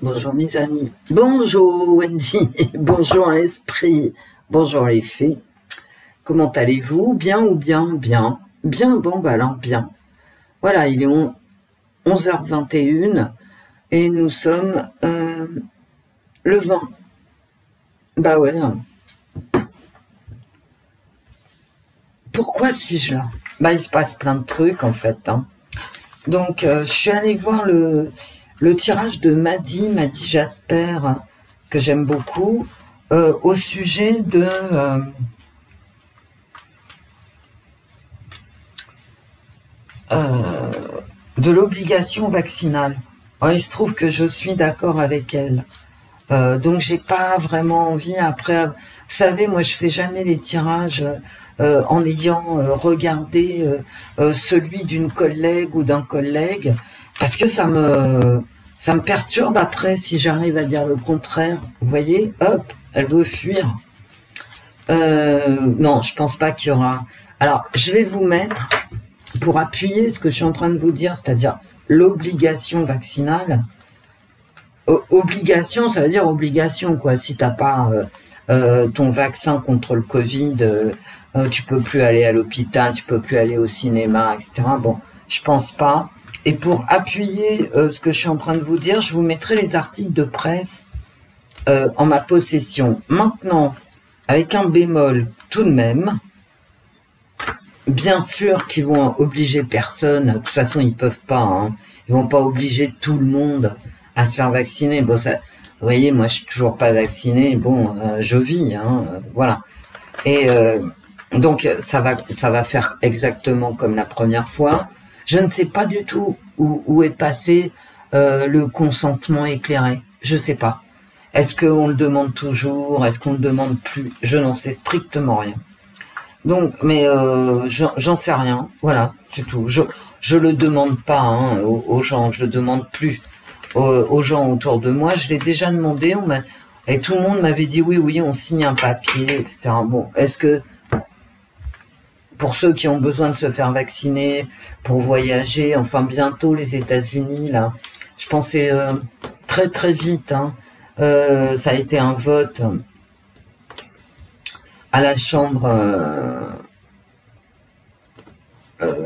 Bonjour mes amis, bonjour Wendy, bonjour l'esprit, bonjour les fées, comment allez-vous? Bien ou bien? Bien, bien, bon bah alors bien. Voilà, il est 11h21 et nous sommes le 20. Bah ouais. Pourquoi suis-je là? Bah il se passe plein de trucs en fait. Donc je suis allée voir le tirage de Maddy Jasper, que j'aime beaucoup, au sujet de l'obligation vaccinale. Il se trouve que je suis d'accord avec elle. Donc j'ai pas vraiment envie après. Vous savez, moi je fais jamais les tirages en ayant regardé celui d'une collègue ou d'un collègue, parce que ça me perturbe après si j'arrive à dire le contraire. Vous voyez, hop, elle veut fuir. Non, je pense pas qu'il y aura. Alors je vais vous mettre pour appuyer ce que je suis en train de vous dire, c'est-à-dire l'obligation vaccinale. Obligation, ça veut dire obligation, quoi. Si t'as pas ton vaccin contre le Covid, tu peux plus aller à l'hôpital, tu peux plus aller au cinéma, etc. Bon, je pense pas. Et pour appuyer ce que je suis en train de vous dire, je vous mettrai les articles de presse en ma possession. Maintenant, avec un bémol tout de même, bien sûr qu'ils vont obliger personne. De toute façon, ils peuvent pas. Ils vont pas obliger tout le monde à se faire vacciner. Bon, ça, vous voyez, moi, je suis toujours pas vacciné. Bon, je vis, voilà. Et donc, ça va faire exactement comme la première fois. Je ne sais pas du tout où est passé le consentement éclairé. Je sais pas. Est-ce qu'on le demande toujours? Est-ce qu'on le demande plus? Je n'en sais strictement rien. Donc, mais j'en sais rien. Voilà, c'est tout. Je le demande pas aux gens. Je le demande plus aux gens autour de moi. Je l'ai déjà demandé. Et tout le monde m'avait dit oui, on signe un papier, etc. Bon, est-ce que pour ceux qui ont besoin de se faire vacciner, pour voyager, enfin bientôt les États-Unis là, je pensais très très vite. Ça a été un vote à la chambre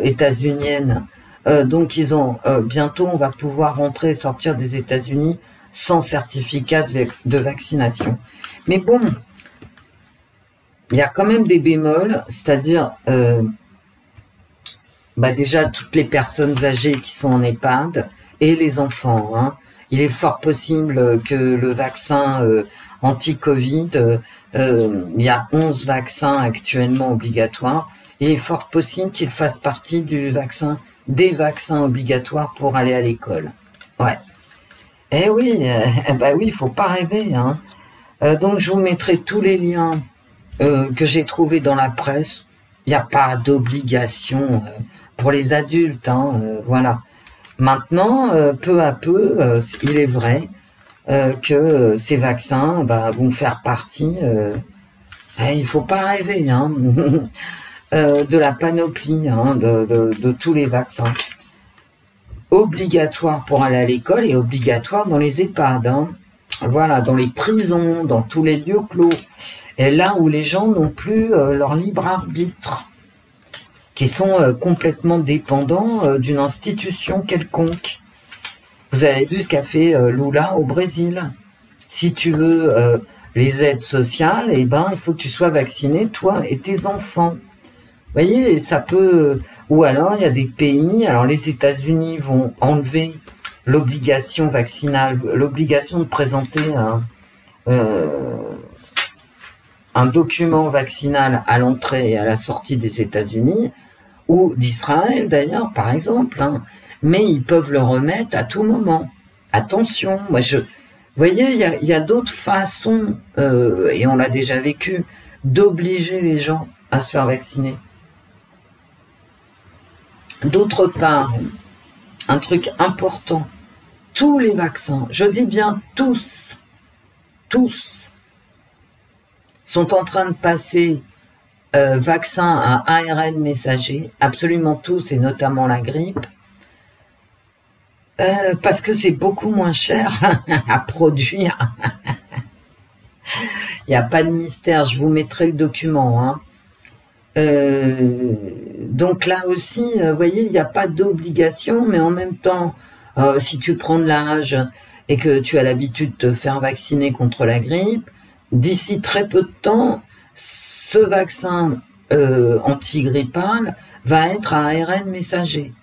états-unienne. Donc ils ont bientôt on va pouvoir rentrer et sortir des États-Unis sans certificat de vaccination. Mais bon, il y a quand même des bémols, c'est-à-dire déjà toutes les personnes âgées qui sont en EHPAD et les enfants. Il est fort possible que le vaccin anti-Covid, il y a 11 vaccins actuellement obligatoires, il est fort possible qu'il fasse partie des vaccins obligatoires pour aller à l'école. Ouais. Eh oui, oui, il faut pas rêver. Donc je vous mettrai tous les liens que j'ai trouvés dans la presse. Il n'y a pas d'obligation pour les adultes, voilà. Maintenant, peu à peu, il est vrai que ces vaccins vont faire partie, il faut pas rêver, de la panoplie de tous les vaccins. Obligatoire pour aller à l'école et obligatoire dans les EHPAD, voilà, dans les prisons, dans tous les lieux clos, et là où les gens n'ont plus leur libre arbitre, qui sont complètement dépendants d'une institution quelconque. Vous avez vu ce qu'a fait Lula au Brésil. Si tu veux les aides sociales, il faut que tu sois vacciné, toi et tes enfants. Vous voyez, ça peut... Ou alors, il y a des pays... Alors, les États-Unis vont enlever l'obligation vaccinale, l'obligation de présenter un document vaccinal à l'entrée et à la sortie des États-Unis, ou d'Israël d'ailleurs, par exemple. Mais ils peuvent le remettre à tout moment. Attention, moi vous voyez, il y a d'autres façons, et on l'a déjà vécu, d'obliger les gens à se faire vacciner. D'autre part, un truc important, tous les vaccins, je dis bien tous, sont en train de passer vaccin à ARN messager, absolument tous, et notamment la grippe. Parce que c'est beaucoup moins cher à produire. Il n'y a pas de mystère, je vous mettrai le document. Hein. Donc là aussi, vous voyez, il n'y a pas d'obligation, mais en même temps, si tu prends de l'âge et que tu as l'habitude de te faire vacciner contre la grippe, d'ici très peu de temps, ce vaccin antigrippal va être à ARN messager.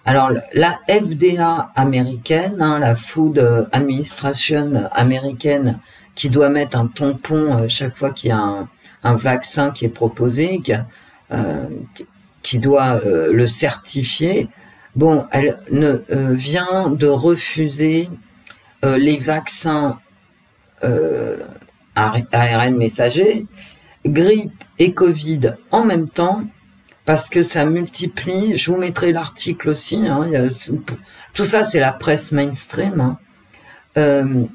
Alors, la FDA américaine, hein, la Food Administration américaine, qui doit mettre un tampon chaque fois qu'il y a un vaccin qui est proposé, qui doit le certifier, bon, elle vient de refuser les vaccins ARN messager, grippe et Covid en même temps, parce que ça multiplie, je vous mettrai l'article aussi, hein, tout ça c'est la presse mainstream, hein,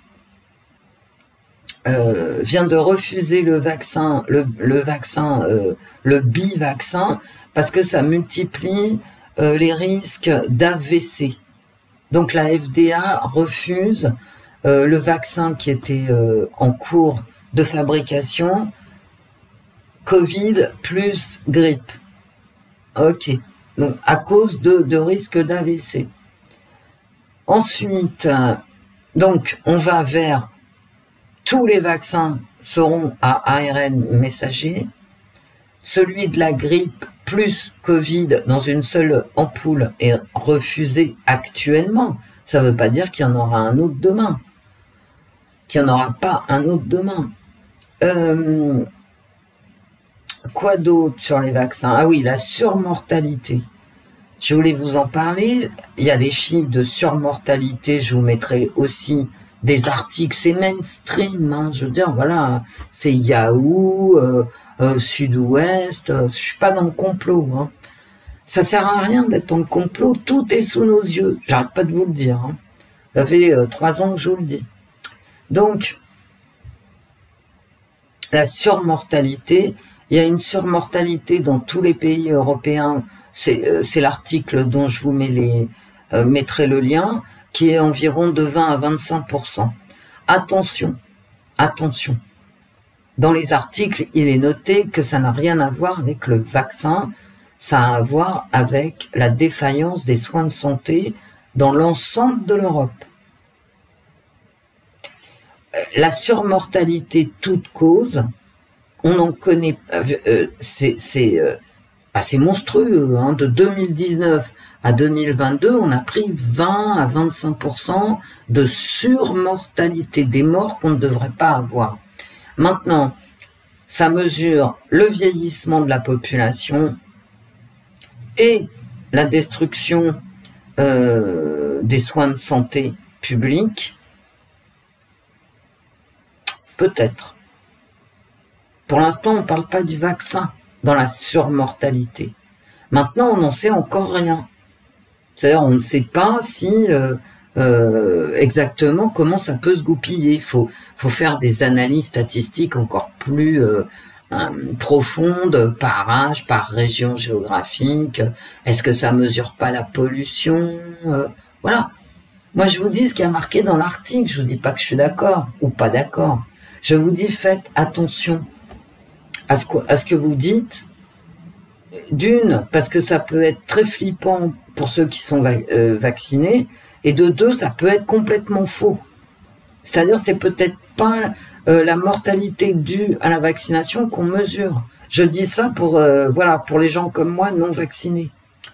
vient de refuser le vaccin, le bivaccin, parce que ça multiplie les risques d'AVC. Donc la FDA refuse le vaccin qui était en cours de fabrication, Covid plus grippe. Ok, donc à cause de risque d'AVC. Ensuite, donc on va vers tous les vaccins seront à ARN messager. Celui de la grippe plus Covid dans une seule ampoule est refusé actuellement. Ça ne veut pas dire qu'il y en aura un autre demain. Qu'il n'y en aura pas un autre demain. Quoi d'autre sur les vaccins? Ah oui, la surmortalité. Je voulais vous en parler. Il y a des chiffres de surmortalité. Je vous mettrai aussi des articles. C'est mainstream. Hein, je veux dire, voilà. C'est Yahoo, Sud-Ouest. Je suis pas dans le complot. Hein. Ça sert à rien d'être dans le complot. Tout est sous nos yeux. J'arrête pas de vous le dire. Hein. Ça fait 3 ans que je vous le dis. Donc, la surmortalité, il y a une surmortalité dans tous les pays européens, c'est l'article dont je vous mettrai le lien, qui est environ de 20 à 25%. Attention, attention. Dans les articles, il est noté que ça n'a rien à voir avec le vaccin, ça a à voir avec la défaillance des soins de santé dans l'ensemble de l'Europe. La surmortalité toute cause, on en connaît, c'est assez monstrueux, hein, de 2019 à 2022, on a pris 20 à 25% de surmortalité, des morts qu'on ne devrait pas avoir. Maintenant, ça mesure le vieillissement de la population et la destruction des soins de santé publics. Peut-être. Pour l'instant, on ne parle pas du vaccin dans la surmortalité. Maintenant, on n'en sait encore rien. C'est-à-dire, on ne sait pas si exactement comment ça peut se goupiller. Il faut faire des analyses statistiques encore plus profondes par âge, par région géographique. Est-ce que ça mesure pas la pollution? Voilà. Moi, je vous dis ce qui a marqué dans l'article. Je vous dis pas que je suis d'accord ou pas d'accord. Je vous dis, faites attention à ce que vous dites. D'une, parce que ça peut être très flippant pour ceux qui sont vaccinés, et de deux, ça peut être complètement faux. C'est-à-dire, c'est peut-être pas la mortalité due à la vaccination qu'on mesure. Je dis ça pour voilà, pour les gens comme moi non vaccinés.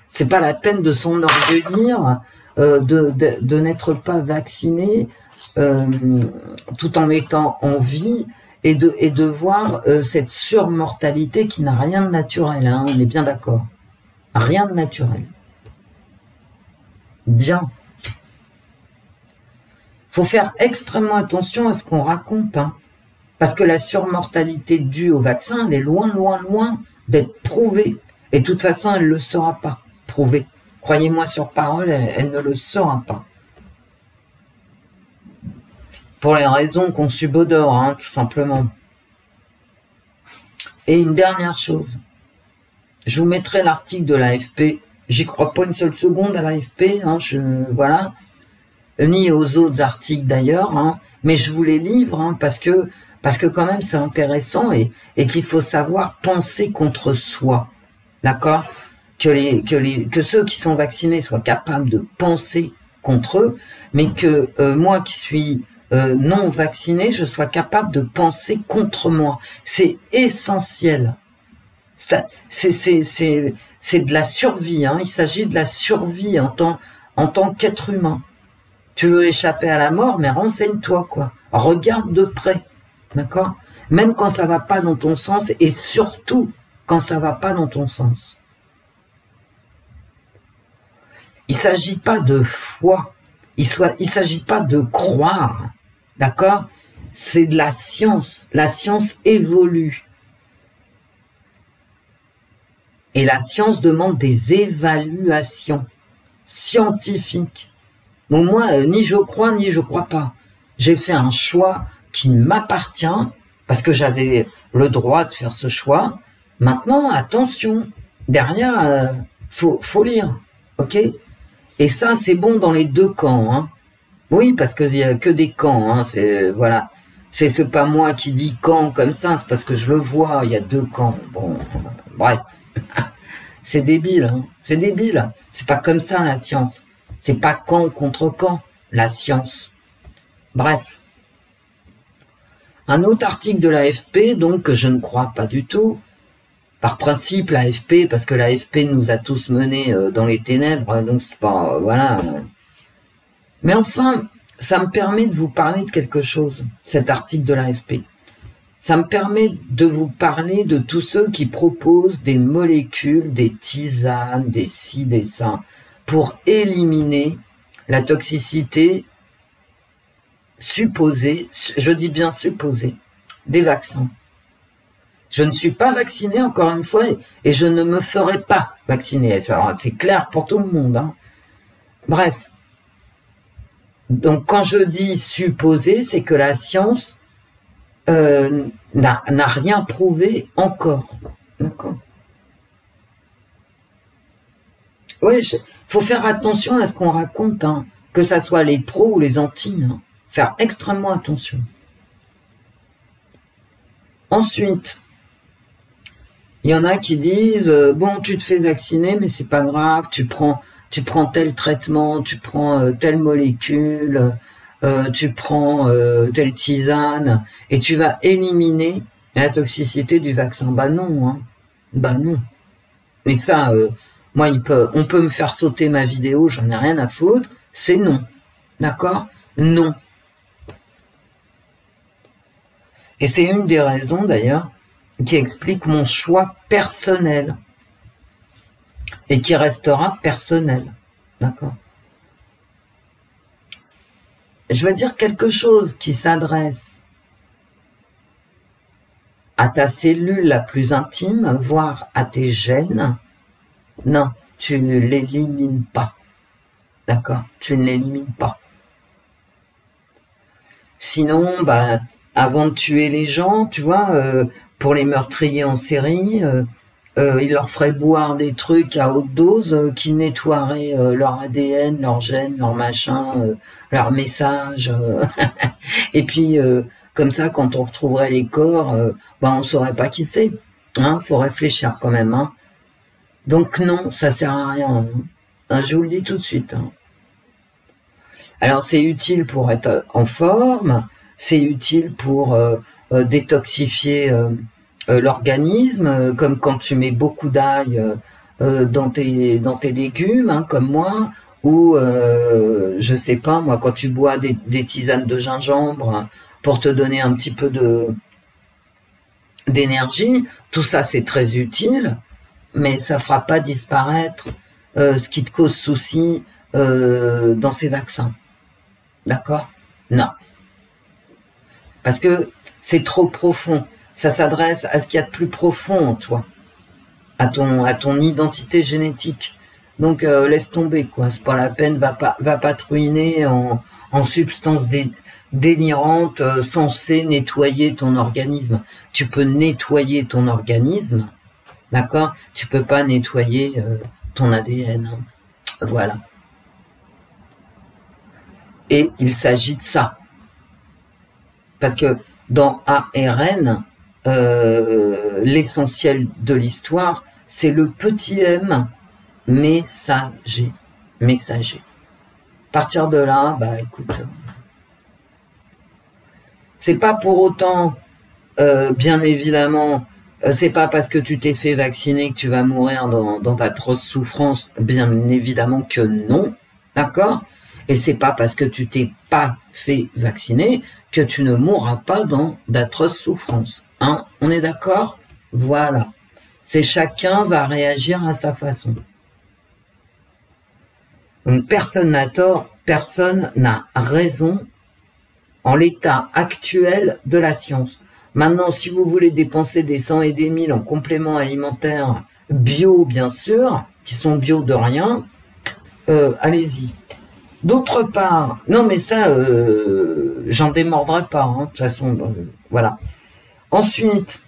C'est pas la peine de s'enorgueillir de n'être pas vacciné tout en étant en vie. Et de voir cette surmortalité qui n'a rien de naturel, hein, on est bien d'accord. Rien de naturel. Bien. Faut faire extrêmement attention à ce qu'on raconte, hein, parce que la surmortalité due au vaccin, elle est loin, loin, loin d'être prouvée. Et de toute façon, elle ne le sera pas prouvée. Croyez-moi sur parole, elle ne le sera pas. Pour les raisons qu'on subodore, hein, tout simplement. Et une dernière chose. Je vous mettrai l'article de l'AFP. J'y crois pas une seule seconde à l'AFP. Hein, voilà. ni aux autres articles d'ailleurs, hein, mais je vous les livre hein, parce que quand même c'est intéressant et qu'il faut savoir penser contre soi, d'accord, que ceux qui sont vaccinés soient capables de penser contre eux, mais que moi qui suis non vacciné, je sois capable de penser contre moi. C'est essentiel. C'est de la survie, hein. Il s'agit de la survie en tant qu'être humain. Tu veux échapper à la mort, mais renseigne-toi, quoi. Regarde de près, d'accord? Même quand ça va pas dans ton sens, et surtout quand ça va pas dans ton sens. Il s'agit pas de foi, il s'agit pas de croire, d'accord? C'est de la science. La science évolue. Et la science demande des évaluations scientifiques. Donc moi, ni je crois, ni je crois pas. J'ai fait un choix qui m'appartient, parce que j'avais le droit de faire ce choix. Maintenant, attention, derrière, faut lire, ok? Et ça, c'est bon dans les deux camps, hein. Oui, parce qu'il y a que des camps, hein, voilà. C'est pas moi qui dis camp comme ça, c'est parce que je le vois, il y a deux camps. Bon, bref. C'est débile, hein. C'est débile. C'est pas comme ça, la science. C'est pas camp contre camp, la science. Bref. Un autre article de l'AFP, donc, que je ne crois pas du tout. Par principe, l'AFP, parce que l'AFP nous a tous menés dans les ténèbres, donc c'est pas... voilà. Mais enfin, ça me permet de vous parler de quelque chose, cet article de l'AFP. Ça me permet de vous parler de tous ceux qui proposent des molécules, des tisanes, des ci, des ça, pour éliminer la toxicité supposée, je dis bien supposée, des vaccins. Je ne suis pas vacciné, encore une fois, et je ne me ferai pas vacciner. C'est clair pour tout le monde, hein. Bref. Donc, quand je dis supposé, c'est que la science n'a rien prouvé encore. D'accord. Oui, faut faire attention à ce qu'on raconte, hein, que ça soit les pros ou les anti. Hein. Faire extrêmement attention. Ensuite, il y en a qui disent bon, tu te fais vacciner, mais c'est pas grave, tu prends tel traitement, tu prends telle molécule, tu prends telle tisane, et tu vas éliminer la toxicité du vaccin. Bah non, hein. Bah non. Et ça, moi, on peut me faire sauter ma vidéo, j'en ai rien à foutre, c'est non. D'accord? Non. Et c'est une des raisons, d'ailleurs, qui explique mon choix personnel. Et qui restera personnel. D'accord? Je veux dire quelque chose qui s'adresse à ta cellule la plus intime, voire à tes gènes. Non, tu ne l'élimines pas. D'accord? Tu ne l'élimines pas. Sinon, bah, avant de tuer les gens, tu vois, pour les meurtriers en série, il leur ferait boire des trucs à haute dose qui nettoieraient leur ADN, leur gène, leur machin, leur message. Et puis, comme ça, quand on retrouverait les corps, bah, on saurait pas qui c'est. Hein, faut réfléchir quand même. Hein. Donc non, ça sert à rien. Hein, je vous le dis tout de suite. Hein. Alors, c'est utile pour être en forme, c'est utile pour détoxifier l'organisme, comme quand tu mets beaucoup d'ail dans tes légumes, hein, comme moi, ou je sais pas moi, quand tu bois des tisanes de gingembre pour te donner un petit peu d'énergie, tout ça c'est très utile, mais ça fera pas disparaître ce qui te cause souci dans ces vaccins. D'accord? Non. Parce que c'est trop profond. Ça s'adresse à ce qu'il y a de plus profond en toi, à ton identité génétique. Donc laisse tomber, quoi. C'est pas la peine, va pas te ruiner en substances délirantes censées nettoyer ton organisme. Tu peux nettoyer ton organisme, d'accord? Tu peux pas nettoyer ton ADN. Hein. Voilà. Et il s'agit de ça. Parce que dans ARN, l'essentiel de l'histoire, c'est le petit m messager. Messager. À partir de là, bah écoute, c'est pas pour autant, bien évidemment, c'est pas parce que tu t'es fait vacciner que tu vas mourir dans d'atroces souffrances, bien évidemment que non, d'accord? Et c'est pas parce que tu t'es pas fait vacciner que tu ne mourras pas dans d'atroces souffrances, hein? On est d'accord? Voilà. C'est chacun va réagir à sa façon. Donc personne n'a tort, personne n'a raison en l'état actuel de la science. Maintenant, si vous voulez dépenser des 100 et des 1000 en compléments alimentaires bio, bien sûr, qui sont bio de rien, allez-y. D'autre part, non mais ça, j'en démordrai pas, hein, de toute façon, voilà. Ensuite,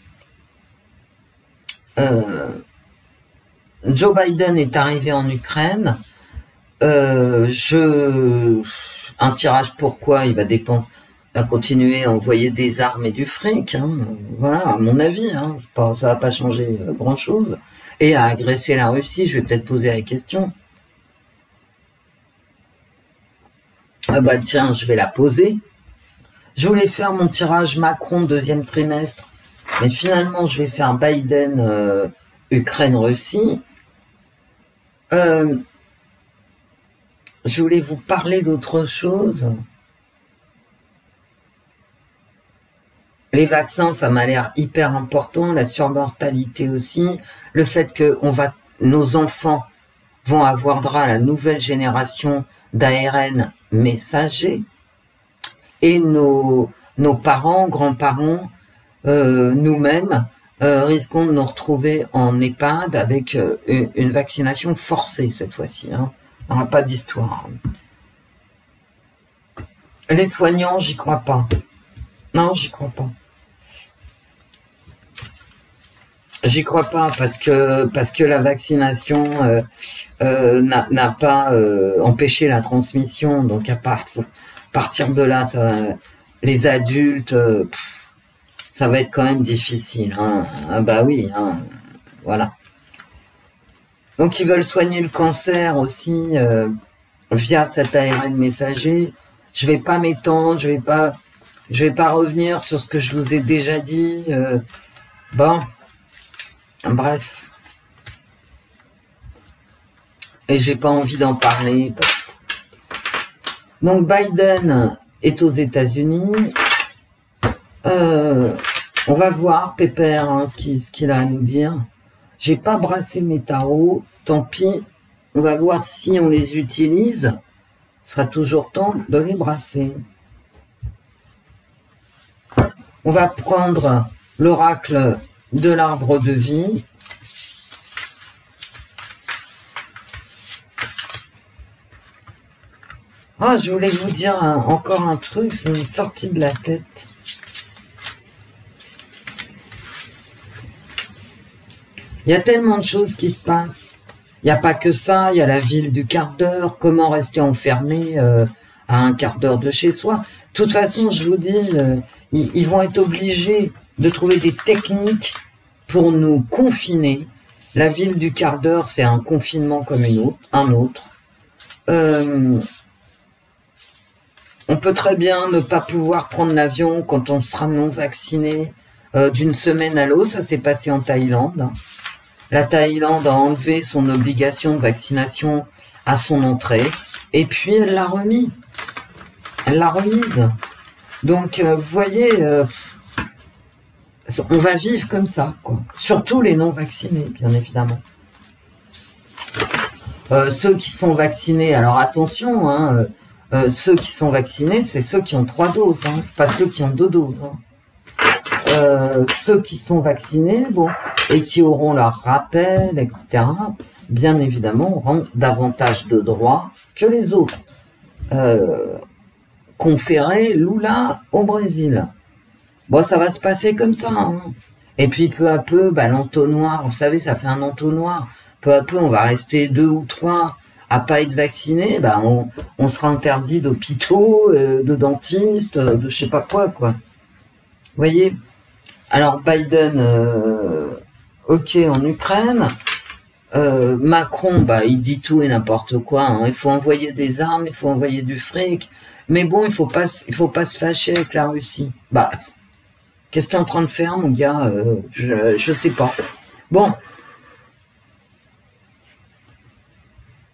Joe Biden est arrivé en Ukraine. Un tirage pourquoi il va dépenser, va continuer à envoyer des armes et du fric, hein, voilà, à mon avis, hein, ça va pas changer grand chose, et à agresser la Russie, je vais peut-être poser la question. Ah bah tiens, je vais la poser. Je voulais faire mon tirage Macron deuxième trimestre, mais finalement je vais faire Biden Ukraine-Russie. Je voulais vous parler d'autre chose. Les vaccins, ça m'a l'air hyper important, la surmortalité aussi, le fait que nos enfants vont avoir droit à la nouvelle génération d'ARN messager, et nos parents, grands-parents, nous-mêmes, risquons de nous retrouver en EHPAD avec une vaccination forcée cette fois-ci, hein. Il n'y aura pas d'histoire. Les soignants, j'y crois pas. Non, j'y crois pas. J'y crois pas parce que la vaccination n'a pas empêché la transmission. Donc à partir de là, les adultes, ça va être quand même difficile. Hein. Ah bah oui, hein. Voilà. Donc ils veulent soigner le cancer aussi via cet ARN messager. Je vais pas m'étendre, je vais pas revenir sur ce que je vous ai déjà dit. Bon, bref. Et j'ai pas envie d'en parler. Donc Biden est aux États-Unis. On va voir, Pépère, hein, ce qu'il a à nous dire. J'ai pas brassé mes tarots, tant pis. On va voir si on les utilise. Ce sera toujours temps de les brasser. On va prendre l'oracle de l'arbre de vie. Ah, je voulais vous dire encore un truc, c'est une sortie de la tête. Il y a tellement de choses qui se passent. Il n'y a pas que ça, il y a la ville du quart d'heure, comment rester enfermé à un quart d'heure de chez soi. De toute façon, je vous dis, ils vont être obligés de trouver des techniques pour nous confiner. La ville du quart d'heure, c'est un confinement comme un autre. On peut très bien ne pas pouvoir prendre l'avion quand on sera non vacciné d'une semaine à l'autre. Ça s'est passé en Thaïlande. La Thaïlande a enlevé son obligation de vaccination à son entrée. Et puis, elle l'a remis. Elle l'a remise. Donc, vous voyez, on va vivre comme ça, quoi. Surtout les non-vaccinés, bien évidemment. Ceux qui sont vaccinés, alors attention, hein, ceux qui sont vaccinés, c'est ceux qui ont 3 doses, hein, c'est pas ceux qui ont 2 doses. Hein. Ceux qui sont vaccinés, bon, et qui auront leur rappel, etc., bien évidemment, auront davantage de droits que les autres. Conféré Lula au Brésil. Bon, ça va se passer comme ça. Hein. Et puis, peu à peu, bah, l'entonnoir, vous savez, ça fait un entonnoir. Peu à peu, on va rester 2 ou 3 à pas être vacciné, bah on sera interdit d'hôpitaux, de dentistes, de je sais pas quoi, quoi. Vous voyez? Alors Biden, ok, en Ukraine. Macron, bah, il dit tout et n'importe quoi. Hein. Il faut envoyer des armes, il faut envoyer du fric. Mais bon, il faut pas se fâcher avec la Russie. Bah, qu'est-ce que tu es en train de faire, mon gars? Je sais pas. Bon.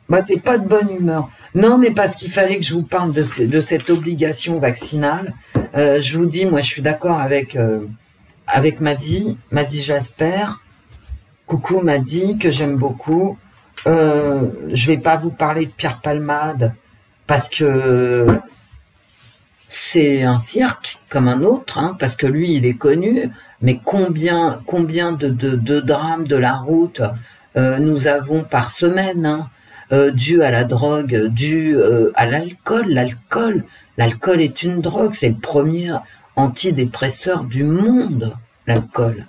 Bah, t'es pas de bonne humeur. Non, mais parce qu'il fallait que je vous parle de cette obligation vaccinale. Je vous dis, moi, je suis d'accord avec Madi Jasper. Coucou Madi, que j'aime beaucoup. Je vais pas vous parler de Pierre Palmade, parce que c'est un cirque comme un autre, hein, parce que lui, il est connu, mais combien de drames de la route nous avons par semaine, hein, dû à la drogue, dû à l'alcool. L'alcool est une drogue, c'est le premier antidépresseur du monde, l'alcool.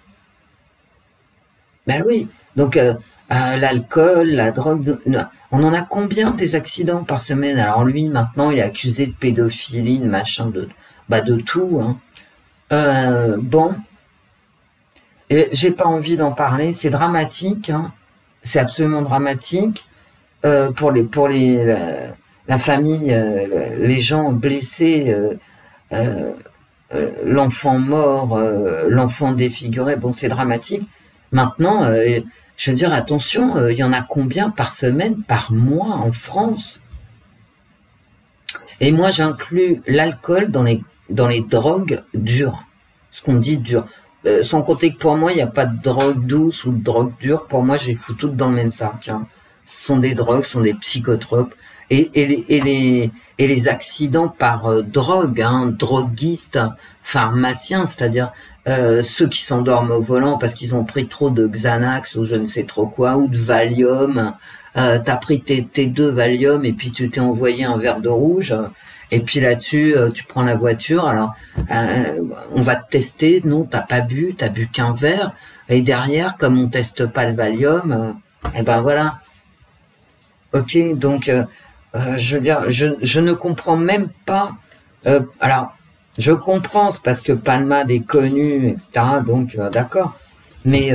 Ben oui, donc l'alcool, la drogue, on en a combien des accidents par semaine? Alors lui, maintenant, il est accusé de pédophilie, de machin, de tout. Hein. Bon, j'ai pas envie d'en parler, c'est dramatique, hein. C'est absolument dramatique pour la famille, les gens blessés, l'enfant mort, l'enfant défiguré, bon, c'est dramatique. Maintenant, je veux dire, attention, il y en a combien par semaine, par mois en France? Et moi, j'inclus l'alcool dans les drogues dures, ce qu'on dit dur. Sans compter que pour moi, il n'y a pas de drogue douce ou de drogue dure. Pour moi, je les fous toutes dans le même sac. Hein. Ce sont des drogues, ce sont des psychotropes. Et les accidents par drogue, hein, droguistes, pharmaciens, c'est-à-dire ceux qui s'endorment au volant parce qu'ils ont pris trop de Xanax ou je ne sais trop quoi, ou de Valium, t'as pris tes 2 Valium et puis tu t'es envoyé un verre de rouge, et puis là-dessus, tu prends la voiture, alors on va te tester, non, t'as bu qu'un verre, et derrière, comme on teste pas le Valium, et ben voilà. Ok, donc... je veux dire, je ne comprends même pas. Alors, je comprends, c'est parce que Palmade est connu, etc. Donc, d'accord. Mais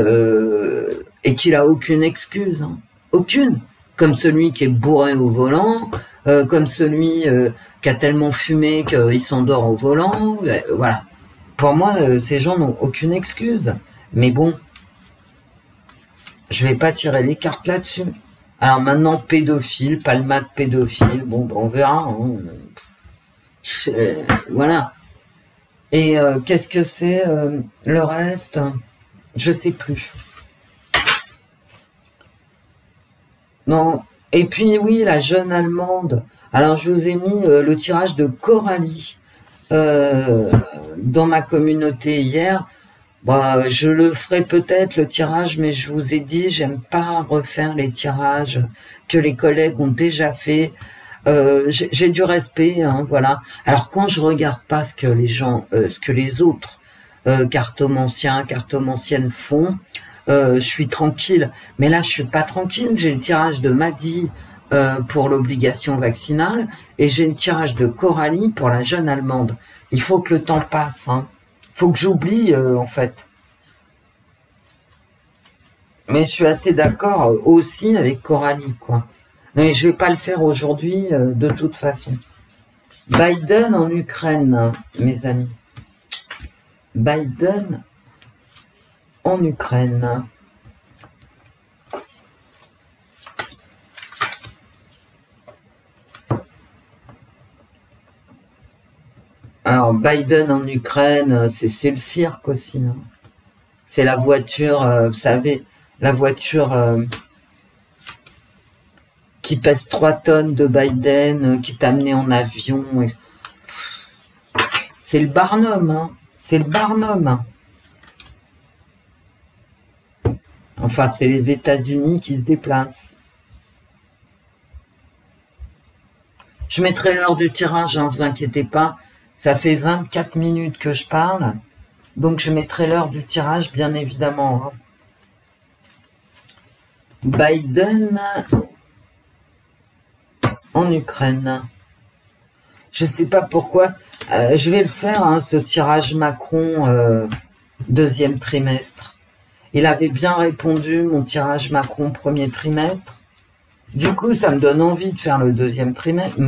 et qu'il a aucune excuse, hein. Aucune. Comme celui qui est bourré au volant, comme celui qui a tellement fumé qu'il s'endort au volant. Voilà. Pour moi, ces gens n'ont aucune excuse. Mais bon, je vais pas tirer les cartes là-dessus. Alors maintenant, pédophile, Palmade pédophile, bon, on verra. Hein. Voilà. Et qu'est-ce que c'est le reste? Je sais plus. Non. Et puis oui, la jeune Allemande. Alors je vous ai mis le tirage de Coralie dans ma communauté hier. Bah, je le ferai peut-être le tirage, mais je vous ai dit, j'aime pas refaire les tirages que les collègues ont déjà fait. J'ai du respect, hein, voilà. Alors quand je regarde pas ce que les gens, ce que les autres cartomanciens, cartomanciennes font, je suis tranquille. Mais là, je suis pas tranquille. J'ai le tirage de Madi pour l'obligation vaccinale et j'ai le tirage de Coralie pour la jeune Allemande. Il faut que le temps passe, hein. Faut que j'oublie, en fait. Mais je suis assez d'accord aussi avec Coralie, quoi. Mais je vais pas le faire aujourd'hui, de toute façon. Biden en Ukraine, mes amis. Biden en Ukraine. Alors, Biden en Ukraine, c'est le cirque aussi. Hein. C'est la voiture, vous savez, la voiture qui pèse 3 tonnes de Biden, qui t'a amené en avion. C'est le Barnum, hein. C'est le Barnum. Enfin, c'est les États-Unis qui se déplacent. Je mettrai l'heure du tirage, hein, vous inquiétez pas. Ça fait 24 minutes que je parle, donc je mettrai l'heure du tirage, bien évidemment. Hein. Biden en Ukraine. Je sais pas pourquoi. Je vais le faire, hein, ce tirage Macron deuxième trimestre. Il avait bien répondu, mon tirage Macron premier trimestre. Du coup, ça me donne envie de faire le deuxième trimestre.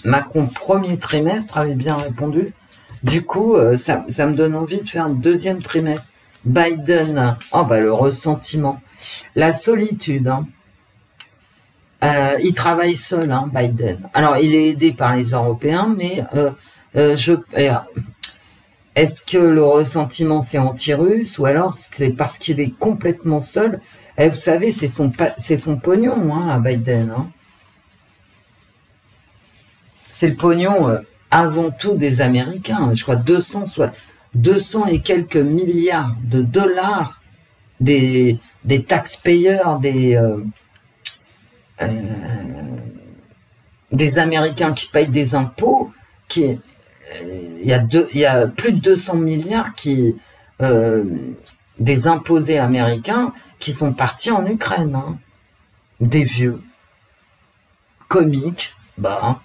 Macron premier trimestre avait bien répondu. Du coup, ça me donne envie de faire le deuxième trimestre. Biden, oh bah le ressentiment. La solitude, hein. Il travaille seul, hein, Biden. Alors, il est aidé par les Européens, mais est-ce que le ressentiment c'est anti-russe ou alors c'est parce qu'il est complètement seul? Et vous savez, c'est son pognon, hein, à Biden. Hein. C'est le pognon avant tout des Américains. Je crois 200 et quelques milliards de dollars des taxpayers, des Américains qui payent des impôts, il y a plus de 200 milliards des imposés américains qui sont partis en Ukraine. Hein. Des vieux. Comiques. Bah.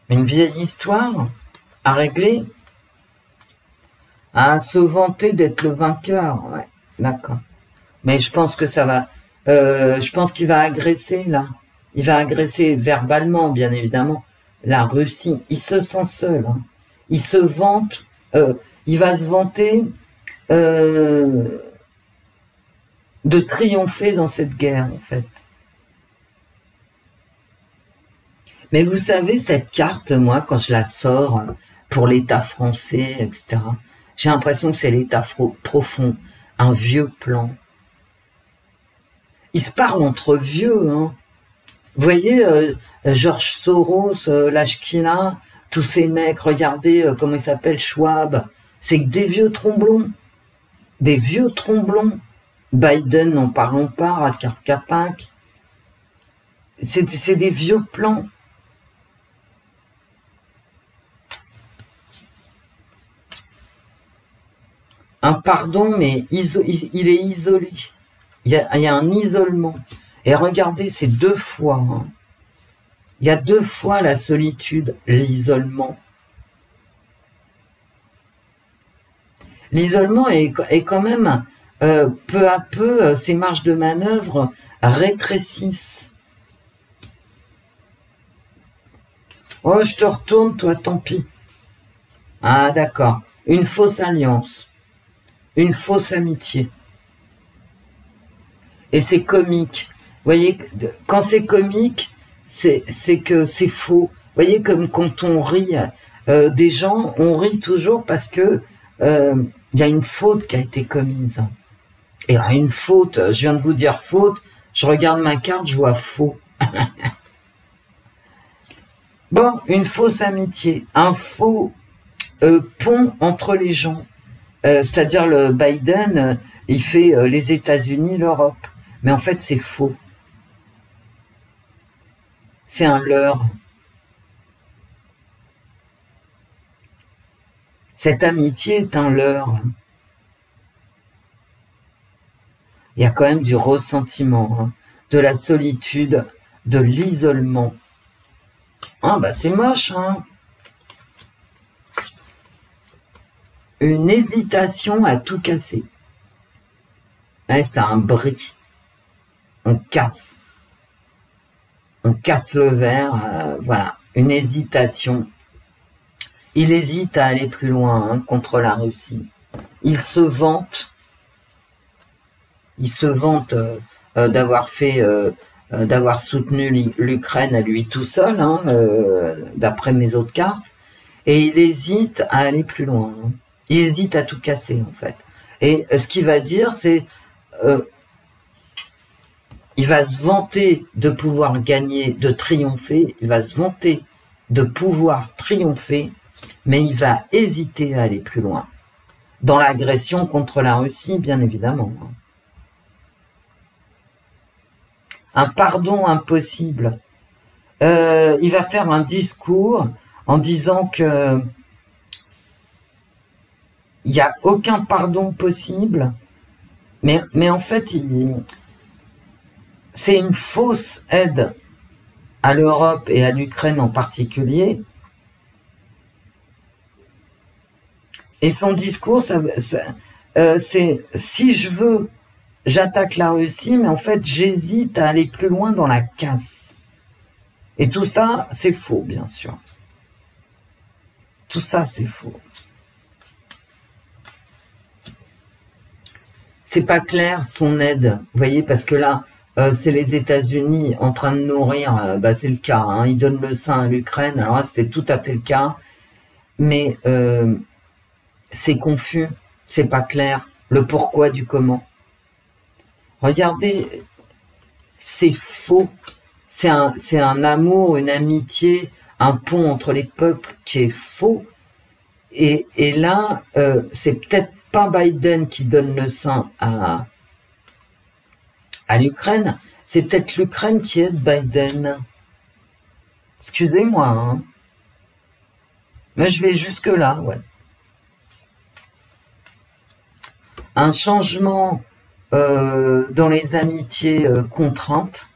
Une vieille histoire à régler. À se vanter d'être le vainqueur. Ouais, d'accord. Mais je pense que ça va... je pense qu'il va agresser, là. Il va agresser verbalement, bien évidemment, la Russie. Il se sent seul. Hein. Il se vante. Il va se vanter de triompher dans cette guerre, en fait. Mais vous savez, cette carte, moi, quand je la sors pour l'État français, etc., j'ai l'impression que c'est l'État profond, un vieux plan. Ils se parlent entre vieux, hein. Vous voyez, George Soros, Lachkina, tous ces mecs, regardez comment ils s'appellent, Schwab, c'est que des vieux tromblons. Des vieux tromblons. Biden, n'en parlons pas, Raskar Kapak. C'est des vieux plans. Un pardon, mais il est isolé. Il y a un isolement. Et regardez, c'est 2 fois. Hein. Il y a 2 fois la solitude, l'isolement. L'isolement est quand même, peu à peu, ses marges de manœuvre rétrécissent. Oh, je te retourne, toi, tant pis. Ah, d'accord. Une fausse alliance. Une fausse amitié. Et c'est comique. Vous voyez, quand c'est comique, c'est que c'est faux. Vous voyez, comme quand on rit des gens, on rit toujours parce que y a une faute qui a été commise. Et une faute, je viens de vous dire faute, je regarde ma carte, je vois faux. Bon, une fausse amitié, un faux pont entre les gens. C'est-à-dire le Biden, il fait les États-Unis, l'Europe. Mais en fait, c'est faux. C'est un leurre. Cette amitié est un leurre. Il y a quand même du ressentiment, hein, de la solitude, de l'isolement. Ah bah c'est moche, hein. Une hésitation à tout casser. Ouais, c'est un bris. On casse. On casse le verre, voilà. Une hésitation. Il hésite à aller plus loin, hein, contre la Russie. Il se vante. Il se vante d'avoir fait, d'avoir soutenu l'Ukraine à lui tout seul, hein, d'après mes autres cartes. Et il hésite à aller plus loin. Hein. Il hésite à tout casser, en fait. Et ce qu'il va dire, c'est... il va se vanter de pouvoir gagner, de triompher. Il va se vanter de pouvoir triompher, mais il va hésiter à aller plus loin. Dans l'agression contre la Russie, bien évidemment. Un pardon impossible. Il va faire un discours en disant que il n'y a aucun pardon possible, mais en fait, c'est une fausse aide. à l'Europe et à l'Ukraine en particulier. Et son discours, c'est si je veux, j'attaque la Russie, mais en fait, j'hésite à aller plus loin dans la casse. Et tout ça, c'est faux, bien sûr. Tout ça, c'est faux. C'est pas clair, son aide, vous voyez, parce que là, c'est les États-Unis en train de nourrir, c'est le cas, hein, ils donnent le sein à l'Ukraine, alors là, c'est tout à fait le cas, mais c'est confus, c'est pas clair, le pourquoi du comment. Regardez, c'est faux, c'est un amour, une amitié, un pont entre les peuples qui est faux, et là, c'est peut-être pas Biden qui donne le sein à l'Ukraine, c'est peut-être l'Ukraine qui aide Biden. Excusez-moi, hein. Mais je vais jusque-là, ouais. Un changement dans les amitiés contraintes.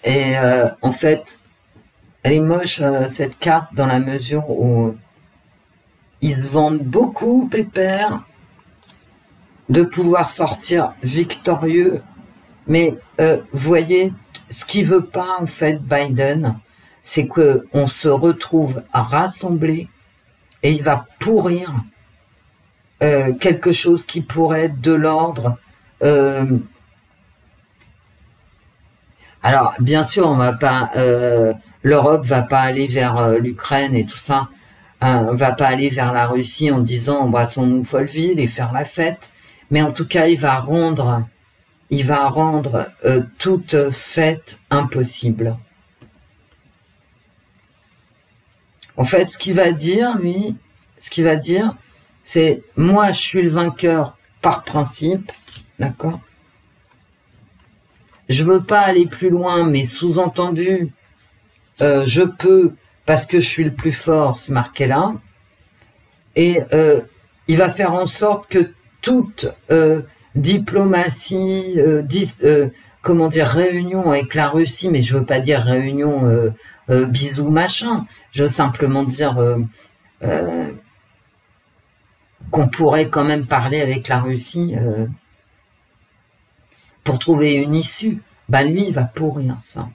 Et en fait, elle est moche cette carte dans la mesure où ils se vendent beaucoup, pépère, de pouvoir sortir victorieux. Mais vous voyez, ce qu'il veut pas en fait Biden, c'est que on se retrouve à rassembler et il va pourrir quelque chose qui pourrait être de l'ordre. Alors bien sûr, on va pas, l'Europe va pas aller vers l'Ukraine et tout ça, va pas aller vers la Russie en disant embrassons-nous Folleville et faire la fête. Mais en tout cas, il va rendre toute fête impossible. En fait, ce qu'il va dire, lui, c'est moi, je suis le vainqueur par principe, d'accord? Je veux pas aller plus loin, mais sous-entendu, je peux parce que je suis le plus fort, c'est marqué là. Et il va faire en sorte que toute diplomatie, comment dire, réunion avec la Russie, mais je veux pas dire réunion bisous machin, je veux simplement dire qu'on pourrait quand même parler avec la Russie pour trouver une issue. Bah lui, il va pourrir ça.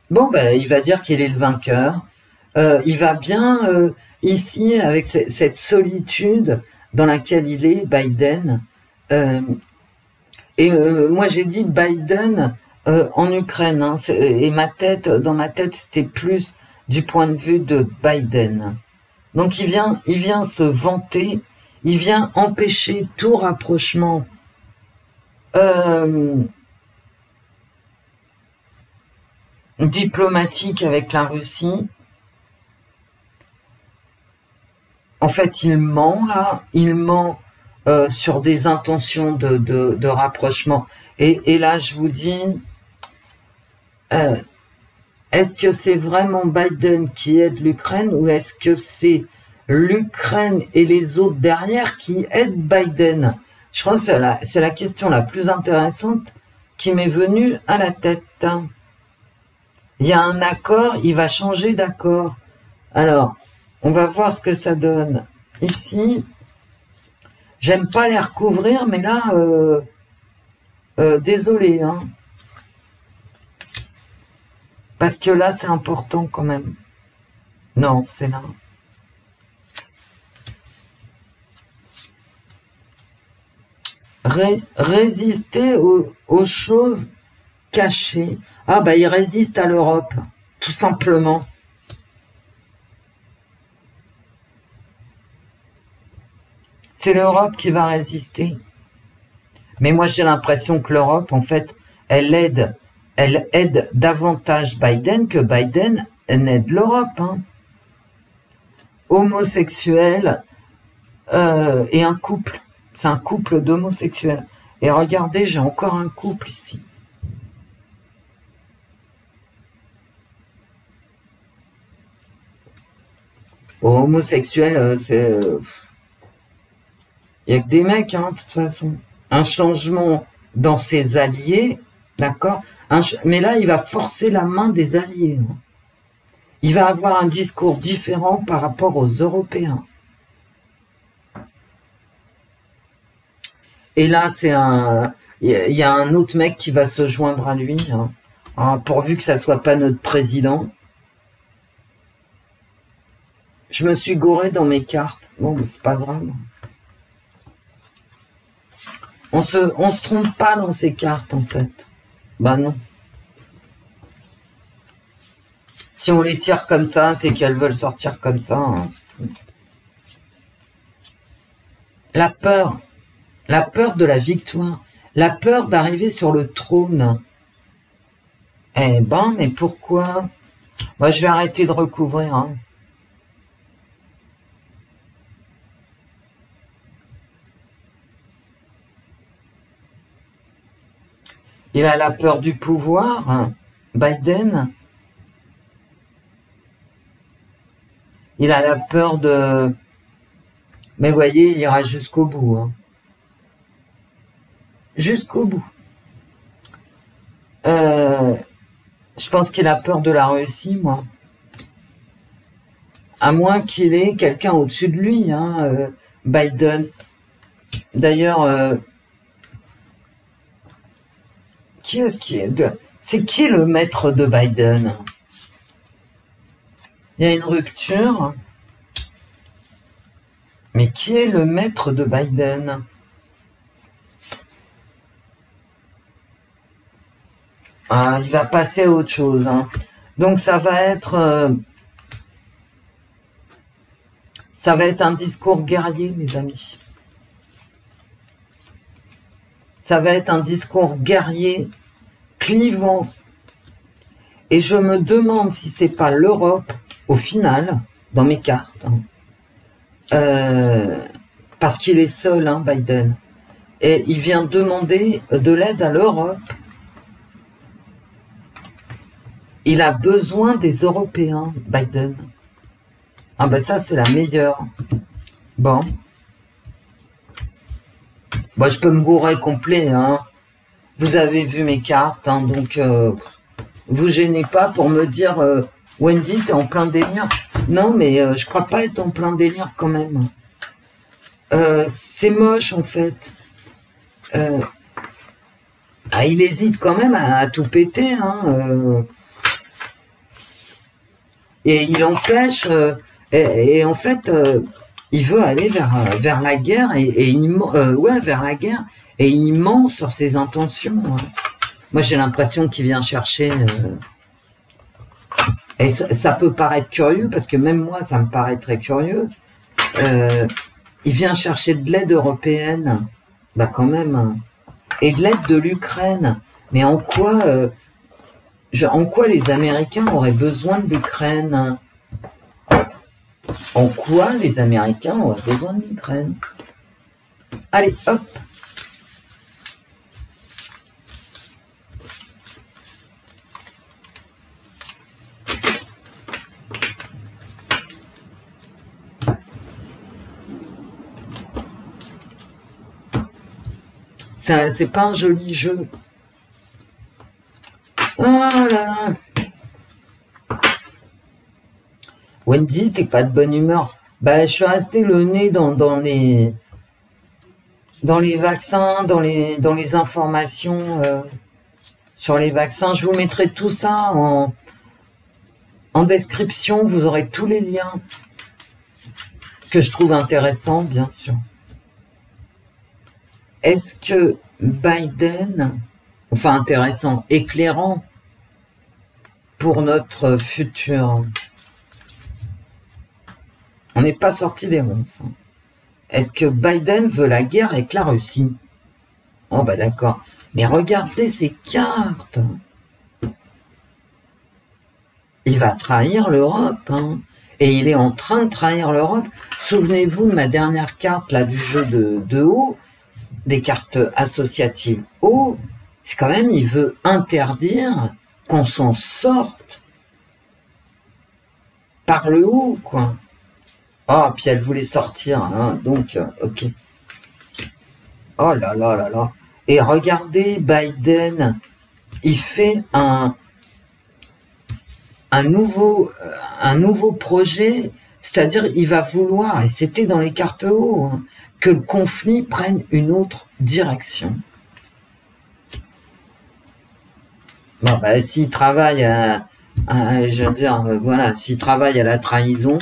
Bon, ben, il va dire qu'il est le vainqueur. Il va bien, ici, avec cette solitude dans laquelle il est, Biden. Moi, j'ai dit Biden en Ukraine. Hein, et dans ma tête, c'était plus du point de vue de Biden. Donc, il vient se vanter. Il vient empêcher tout rapprochement diplomatique avec la Russie. En fait, il ment là, il ment sur des intentions de rapprochement. Et là, je vous dis, est-ce que c'est vraiment Biden qui aide l'Ukraine ou est-ce que c'est l'Ukraine et les autres derrière qui aident Biden? Je crois que c'est la question la plus intéressante qui m'est venue à la tête. Il y a un accord, il va changer d'accord. Alors, on va voir ce que ça donne. Ici, j'aime pas les recouvrir, mais là, désolé, hein. Parce que là, c'est important quand même. Non, c'est là. Résister aux choses cachées. Ah bah il résiste à l'Europe, tout simplement. C'est l'Europe qui va résister. Mais moi j'ai l'impression que l'Europe, en fait, elle aide davantage Biden que Biden n'aide l'Europe. Hein. Homosexuel et un couple. C'est un couple d'homosexuels. Et regardez, j'ai encore un couple ici. Homosexuel, c'est... Il n'y a que des mecs, hein, de toute façon. Un changement dans ses alliés, d'accord? Mais là, il va forcer la main des alliés. Hein. Il va avoir un discours différent par rapport aux Européens. Et là, c'est un... Il y a un autre mec qui va se joindre à lui, hein. Hein, pourvu que ça soit pas notre président. Je me suis gouré dans mes cartes. Bon, mais c'est pas grave. On se trompe pas dans ces cartes, en fait. Bah non. Si on les tire comme ça, c'est qu'elles veulent sortir comme ça. Hein. La peur de la victoire, la peur d'arriver sur le trône. Eh ben, mais pourquoi? Moi, je vais arrêter de recouvrir. Hein. Il a la peur du pouvoir, hein. Biden. Il a la peur de... Mais voyez, il ira jusqu'au bout. Hein. Jusqu'au bout. Je pense qu'il a peur de la Russie, moi. À moins qu'il ait quelqu'un au-dessus de lui, hein, Biden. D'ailleurs, qui est-ce qui est... C'est qui le maître de Biden? Il y a une rupture. Mais qui est le maître de Biden? Ah, il va passer à autre chose. Hein. Donc ça va être un discours guerrier, mes amis. Ça va être un discours guerrier, clivant. Et je me demande si c'est pas l'Europe, au final, dans mes cartes. Hein. Parce qu'il est seul, hein, Biden. Et il vient demander de l'aide à l'Europe. Il a besoin des Européens, Biden. Ah ben ça, c'est la meilleure. Bon. Bon, je peux me gourer complet, hein. Vous avez vu mes cartes, hein, donc vous gênez pas pour me dire Wendy, t'es en plein délire. Non, mais je crois pas être en plein délire quand même. C'est moche, en fait. Ah, il hésite quand même à tout péter, hein. Et il empêche, et en fait, il veut aller vers la guerre, vers la guerre, et il ment sur ses intentions. Hein. Moi, j'ai l'impression qu'il vient chercher, et ça peut paraître curieux, parce que même moi, ça me paraît très curieux, il vient chercher de l'aide européenne, bah quand même, hein. Et de l'aide de l'Ukraine, mais en quoi les Américains auraient besoin de l'Ukraine? En quoi les Américains auraient besoin de l'Ukraine? Allez, hop. C'est pas un joli jeu. Voilà. Wendy, t'es pas de bonne humeur. Bah, je suis restée le nez dans les vaccins, dans les informations sur les vaccins. Je vous mettrai tout ça en description. Vous aurez tous les liens que je trouve intéressants, bien sûr. Est-ce que Biden, enfin intéressant, éclairant pour notre futur? On n'est pas sorti des ronces. Hein. Est-ce que Biden veut la guerre avec la Russie? Oh bah d'accord. Mais regardez ces cartes. Il va trahir l'Europe. Hein. Et il est en train de trahir l'Europe. Souvenez-vous de ma dernière carte là du jeu de haut. des cartes associatives haut, c'est quand même, il veut interdire qu'on s'en sorte par le haut, quoi. Oh, puis elle voulait sortir, hein, donc, ok. Oh là là là là. Et regardez, Biden, il fait un nouveau projet, c'est-à-dire il va vouloir, et c'était dans les cartes haut, hein, que le conflit prenne une autre direction. Bon, bah, s'il travaille je veux dire, voilà, s'il travaille à la trahison,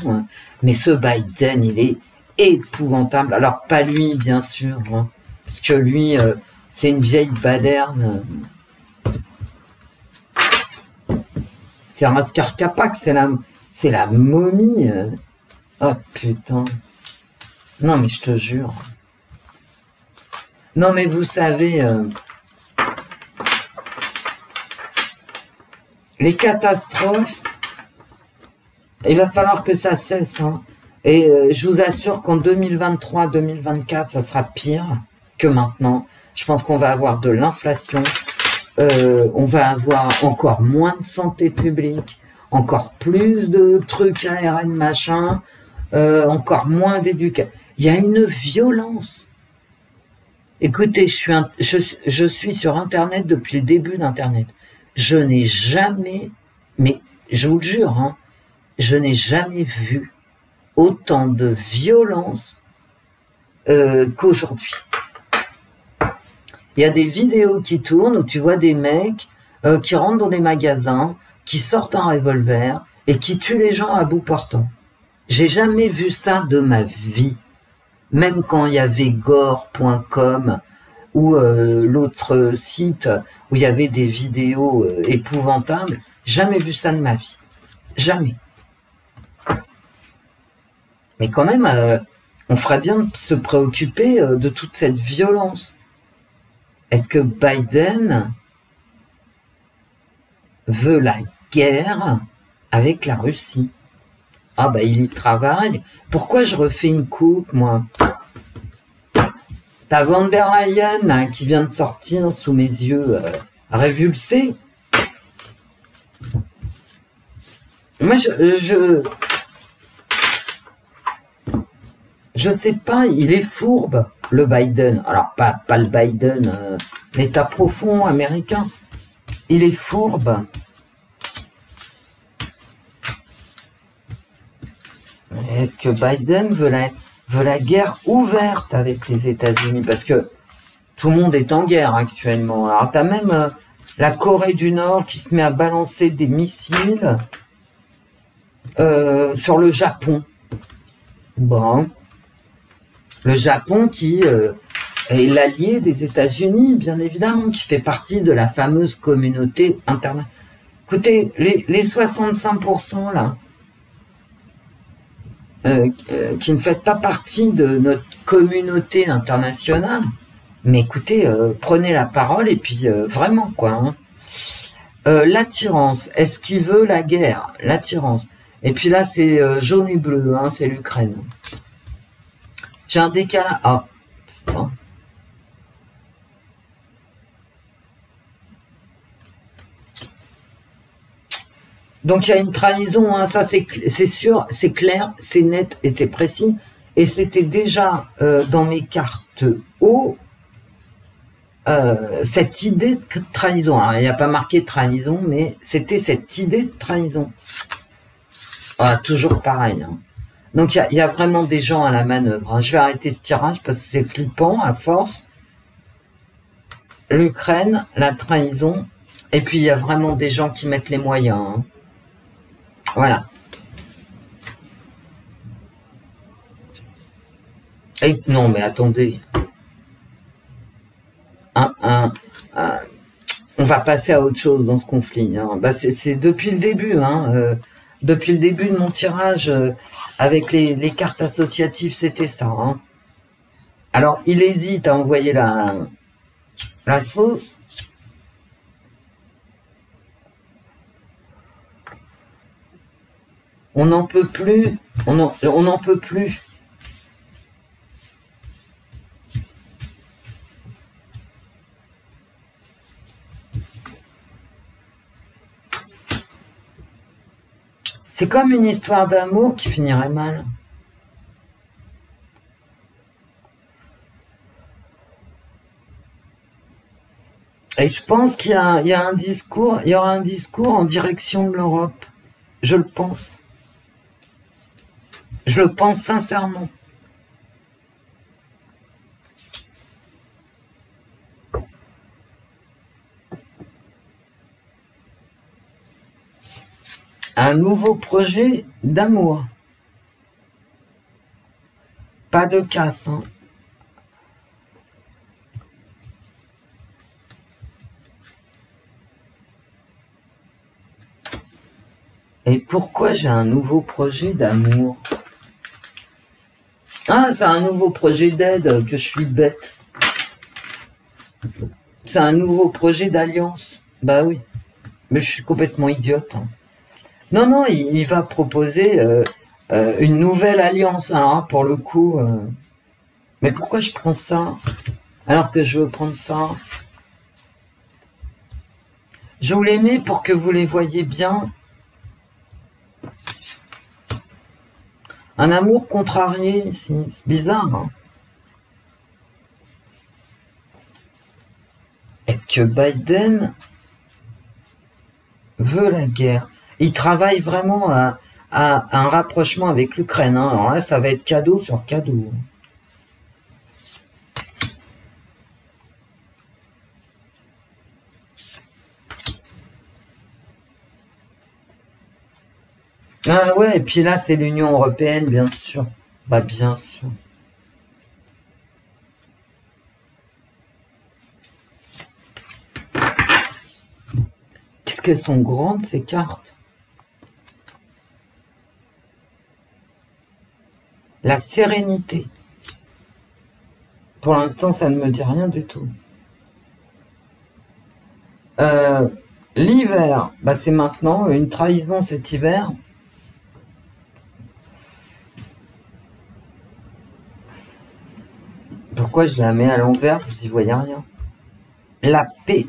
mais ce Biden, il est épouvantable. Alors, pas lui, bien sûr, hein, parce que lui, c'est une vieille baderne. C'est Raskar Kapak, c'est la momie. Oh, putain. Non, mais je te jure. Non, mais vous savez... les catastrophes, il va falloir que ça cesse. Hein. Et je vous assure qu'en 2023-2024, ça sera pire que maintenant. Je pense qu'on va avoir de l'inflation, on va avoir encore moins de santé publique, encore plus de trucs ARN machin, encore moins d'éducation. Il y a une violence. Écoutez, je suis sur Internet depuis le début d'Internet. Je n'ai jamais, mais je vous le jure, hein, je n'ai jamais vu autant de violence qu'aujourd'hui. Il y a des vidéos qui tournent où tu vois des mecs qui rentrent dans des magasins, qui sortent un revolver et qui tuent les gens à bout portant. J'ai jamais vu ça de ma vie. Même quand il y avait gore.com ou l'autre site où il y avait des vidéos épouvantables, jamais vu ça de ma vie. Jamais. Mais quand même, on ferait bien de se préoccuper de toute cette violence. Est-ce que Biden veut la guerre avec la Russie? Ah bah il y travaille. Pourquoi je refais une coupe, moi? T'as Van der Leyen hein, qui vient de sortir sous mes yeux révulsé. Moi, je sais pas, il est fourbe, le Biden. Alors, pas le Biden, l'État profond américain. Il est fourbe. Est-ce que Biden veut la guerre ouverte avec les États-Unis? Parce que tout le monde est en guerre actuellement. Alors, t'as même la Corée du Nord qui se met à balancer des missiles sur le Japon. Bon. Le Japon qui est l'allié des États-Unis, bien évidemment, qui fait partie de la fameuse communauté internationale. Écoutez, les 65% là, qui ne faites pas partie de notre communauté internationale, mais écoutez, prenez la parole et puis vraiment quoi. Hein. L'attirance, est-ce qu'il veut la guerre? L'attirance. Et puis là, c'est jaune et bleu, hein, c'est l'Ukraine. J'ai un décalage. Ah, putain. Donc il y a une trahison, hein, ça c'est sûr, c'est clair, c'est net et c'est précis. Et c'était déjà dans mes cartes haut cette idée de trahison. Alors il n'y a pas marqué trahison, mais c'était cette idée de trahison. Ah, toujours pareil. Hein. Donc il y a vraiment des gens à la manœuvre. Hein. Je vais arrêter ce tirage parce que c'est flippant à force. L'Ukraine, la trahison, et puis il y a vraiment des gens qui mettent les moyens. Hein. Voilà. Et non, mais attendez. On va passer à autre chose dans ce conflit. Hein. Bah, c'est depuis le début. Hein, depuis le début de mon tirage, avec les cartes associatives, c'était ça. Hein. Alors, il hésite à envoyer la sauce. On n'en peut plus. On n'en peut plus. C'est comme une histoire d'amour qui finirait mal. Et je pense qu'il y a un discours, il y aura un discours en direction de l'Europe. Je le pense. Je le pense sincèrement. Un nouveau projet d'amour. Pas de casse, hein. Et pourquoi j'ai un nouveau projet d'amour? Ah, c'est un nouveau projet d'aide, que je suis bête. C'est un nouveau projet d'alliance. Bah oui. Mais je suis complètement idiote, hein. Non, non, il va proposer une nouvelle alliance. Alors, pour le coup... Mais pourquoi je prends ça alors que je veux prendre ça? Je vous les mets pour que vous les voyez bien. Un amour contrarié ici, c'est bizarre, hein. Est-ce que Biden veut la guerre? Il travaille vraiment à un rapprochement avec l'Ukraine, hein. Alors là, ça va être cadeau sur cadeau. Ah ouais, et puis là, c'est l'Union européenne, bien sûr. Bah, bien sûr. Qu'est-ce qu'elles sont grandes, ces cartes? La sérénité. Pour l'instant, ça ne me dit rien du tout. L'hiver, bah, c'est maintenant. Une trahison cet hiver. Pourquoi je la mets à l'envers? Vous n'y voyez rien. La paix.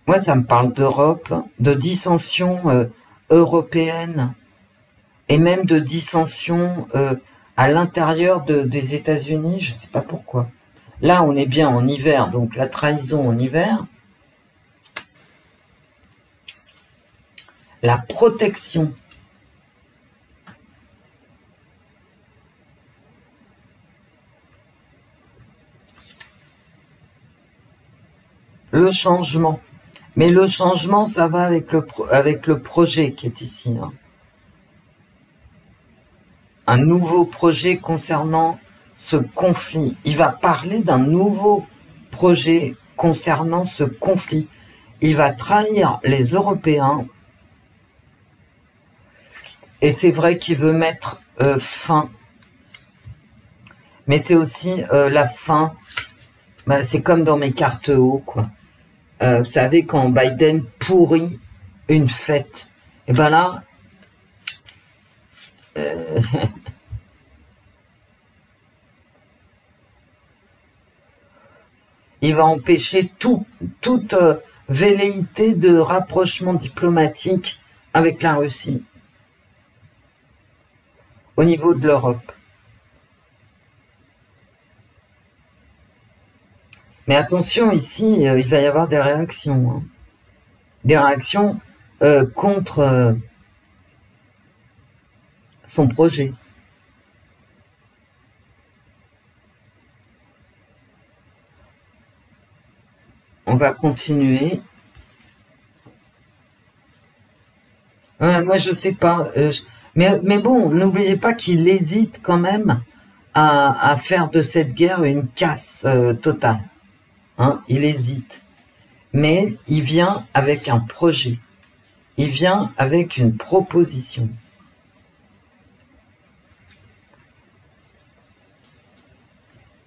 Moi, ça me parle d'Europe, de dissension européenne, et même de dissension à l'intérieur des États-Unis, je ne sais pas pourquoi. Là, on est bien en hiver, donc la trahison en hiver. La protection. Le changement. Mais le changement, ça va avec le projet qui est ici, hein. Un nouveau projet concernant ce conflit. Il va parler d'un nouveau projet concernant ce conflit. Il va trahir les Européens. Et c'est vrai qu'il veut mettre fin. Mais c'est aussi la fin. Bah, c'est comme dans mes cartes haut, quoi. Vous savez, quand Biden pourrit une fête, et ben là, il va empêcher toute velléité de rapprochement diplomatique avec la Russie au niveau de l'Europe. Mais attention, ici, il va y avoir des réactions, hein. Des réactions contre son projet. On va continuer. Moi, je sais pas. Mais bon, n'oubliez pas qu'il hésite quand même à faire de cette guerre une casse totale. Hein, il hésite. Mais il vient avec un projet. Il vient avec une proposition.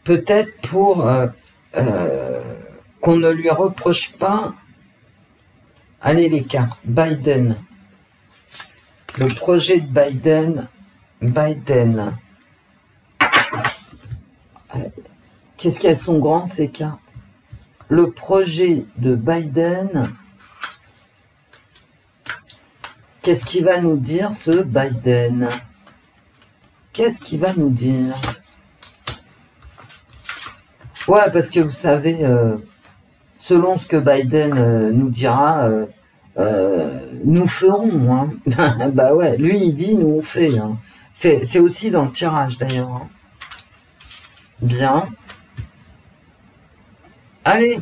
Peut-être pour qu'on ne lui reproche pas. Allez les cartes, Biden. Le projet de Biden. Qu'est-ce qu'elles sont grandes ces cartes? le projet de Biden. Qu'est-ce qu'il va nous dire, ce Biden? Qu'est-ce qu'il va nous dire? Ouais, parce que vous savez, selon ce que Biden nous dira, nous ferons. Hein. Bah ouais, lui, il dit, nous, on fait. Hein. C'est aussi dans le tirage, d'ailleurs. Hein. Bien. Allez,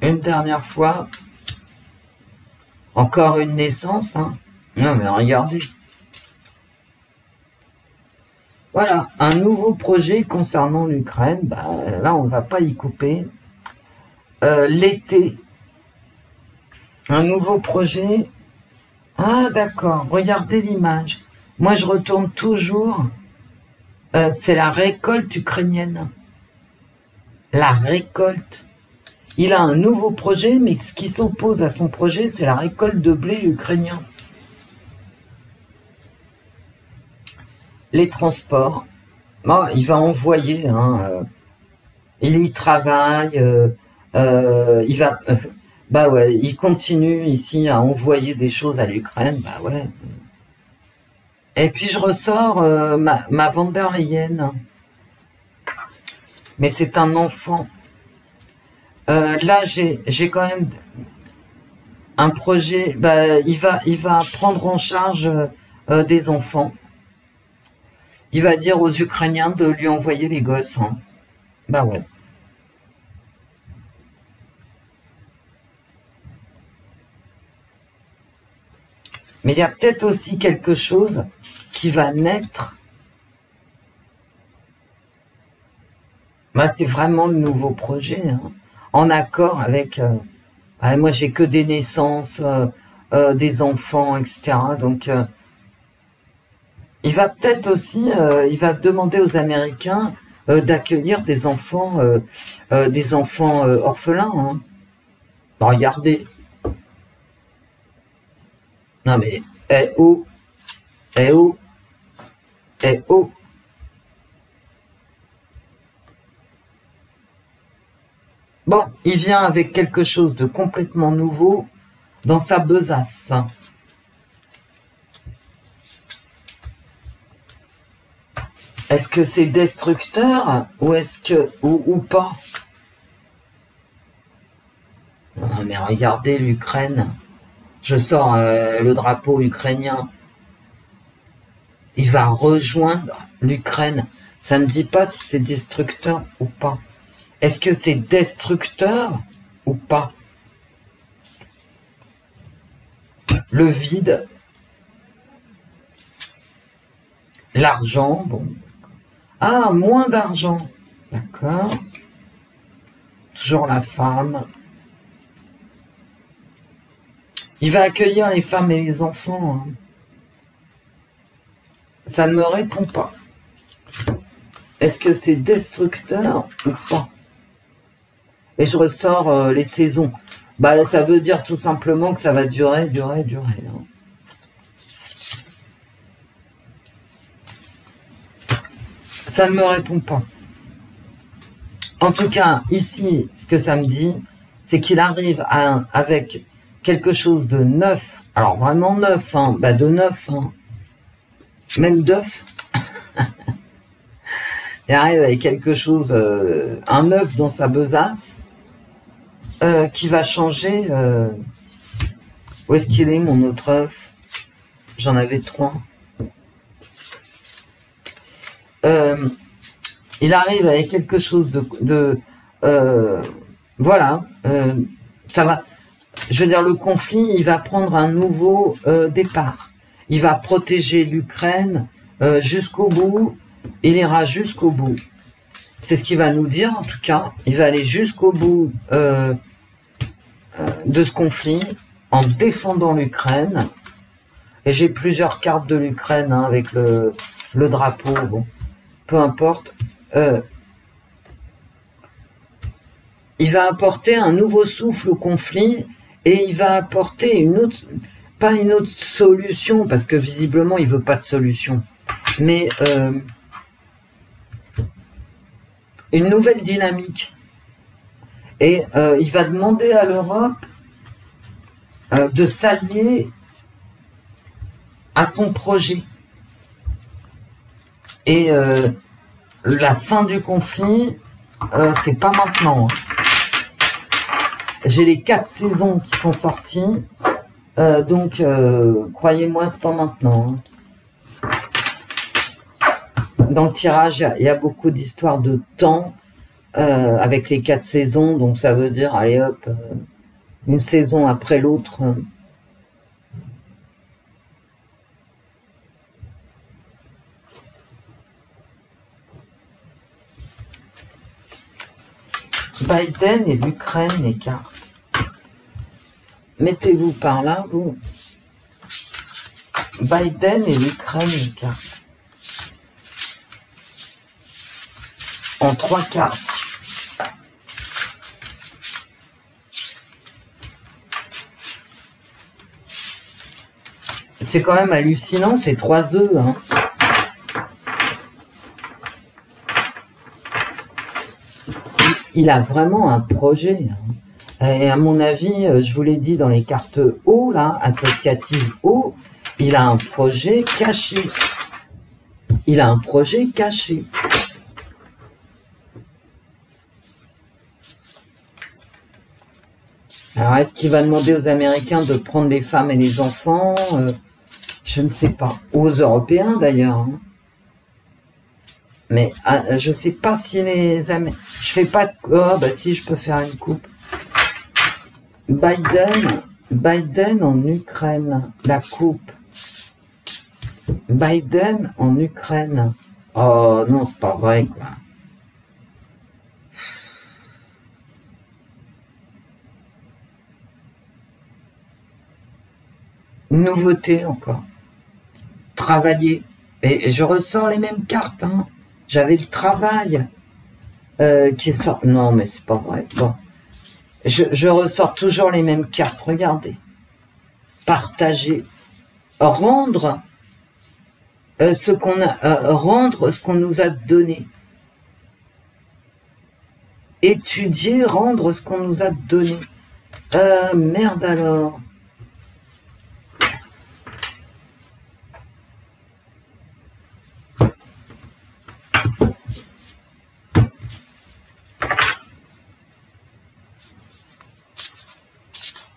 une dernière fois. Encore une naissance. Hein. Non, mais regardez. Voilà, un nouveau projet concernant l'Ukraine. Bah, là, on va pas y couper. L'été. Un nouveau projet. Ah, d'accord. Regardez l'image. Moi, je retourne toujours. C'est la récolte ukrainienne. La récolte. Il a un nouveau projet, mais ce qui s'oppose à son projet, c'est la récolte de blé ukrainien. Les transports. Bon, il va envoyer. Hein, il y travaille. Il va. Bah ouais, il continue ici à envoyer des choses à l'Ukraine. Bah ouais. Et puis je ressors ma von der Leyen. Mais c'est un enfant. Là, j'ai quand même un projet. Bah, il va prendre en charge des enfants. Il va dire aux Ukrainiens de lui envoyer les gosses. Hein. Bah ouais. Mais il y a peut-être aussi quelque chose qui va naître. Bah, c'est vraiment le nouveau projet. Hein. En accord avec... moi, j'ai que des naissances, des enfants, etc. Donc, il va peut-être aussi... il va demander aux Américains d'accueillir des enfants orphelins. Hein. Bah, regardez. Non mais, eh oh, eh oh, eh oh. Bon, il vient avec quelque chose de complètement nouveau dans sa besace. Est-ce que c'est destructeur ou est-ce que ou pas? Non mais regardez l'Ukraine. Je sors le drapeau ukrainien. Il va rejoindre l'Ukraine. Ça ne me dit pas si c'est destructeur ou pas. Est-ce que c'est destructeur ou pas? Le vide. L'argent. Bon. Ah, moins d'argent. D'accord. Toujours la femme. Il va accueillir les femmes et les enfants. Hein. Ça ne me répond pas. Est-ce que c'est destructeur ou pas? Et je ressors les saisons. Bah, ça veut dire tout simplement que ça va durer. Hein. Ça ne me répond pas. En tout cas, ici, ce que ça me dit, c'est qu'il arrive avec quelque chose de neuf. Alors, vraiment neuf, hein. Bah, de neuf, hein. Même d'œuf. Il arrive avec quelque chose, un œuf dans sa besace, qui va changer. Où est-ce qu'il est, mon autre œuf? J'en avais 3. Il arrive avec quelque chose de voilà. Ça va. Je veux dire, le conflit, il va prendre un nouveau départ. Il va protéger l'Ukraine jusqu'au bout. Il ira jusqu'au bout. C'est ce qu'il va nous dire, en tout cas. Il va aller jusqu'au bout de ce conflit en défendant l'Ukraine. Et j'ai plusieurs cartes de l'Ukraine hein, avec le drapeau. Bon, peu importe. Il va apporter un nouveau souffle au conflit et il va apporter une autre, pas une autre solution, parce que visiblement il veut pas de solution, mais une nouvelle dynamique. Et il va demander à l'Europe de s'allier à son projet. Et la fin du conflit, c'est pas maintenant. J'ai les 4 saisons qui sont sorties, donc croyez-moi, c'est pas maintenant. Dans le tirage, il y a beaucoup d'histoires de temps avec les 4 saisons, donc ça veut dire, allez hop, une saison après l'autre. Biden et l'Ukraine, les cartes. Mettez-vous par là, vous. Biden et l'Ukraine, les cartes. En 3 cartes. C'est quand même hallucinant, ces 3 œufs, hein. Il a vraiment un projet. Et à mon avis, je vous l'ai dit dans les cartes haut, là, associatives haut, il a un projet caché. Il a un projet caché. Alors, est-ce qu'il va demander aux Américains de prendre les femmes et les enfants? Je ne sais pas. Aux Européens, d'ailleurs. Hein. Mais je sais pas si les Américains... Je fais pas de... Oh, bah si, je peux faire une coupe. Biden en Ukraine. La coupe. Biden en Ukraine. Oh non, c'est pas vrai, quoi. Nouveauté encore. Travailler. Et je ressors les mêmes cartes, hein. J'avais le travail qui est sorti. Non, mais c'est pas vrai. Bon. Je ressors toujours les mêmes cartes. Regardez. Partager. Rendre ce qu'on a. Rendre ce qu'on nous a donné. Étudier, rendre ce qu'on nous a donné. Merde alors.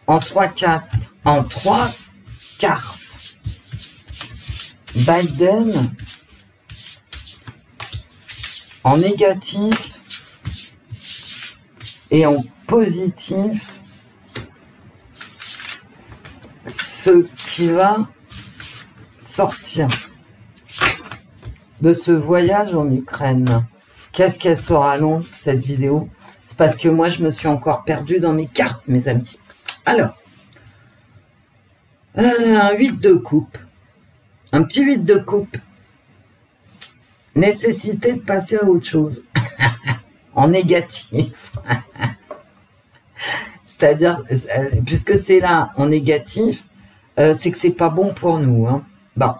En 3 cartes. Biden en négatif et en positif ce qui va sortir de ce voyage en Ukraine. Qu'est-ce qu'elle sera longue cette vidéo? C'est parce que moi je me suis encore perdue dans mes cartes, mes amis. Alors, un 8 de coupe. Un petit 8 de coupe. Nécessité de passer à autre chose. En négatif. C'est-à-dire, puisque c'est là en négatif, c'est que c'est pas bon pour nous. Hein. Bon.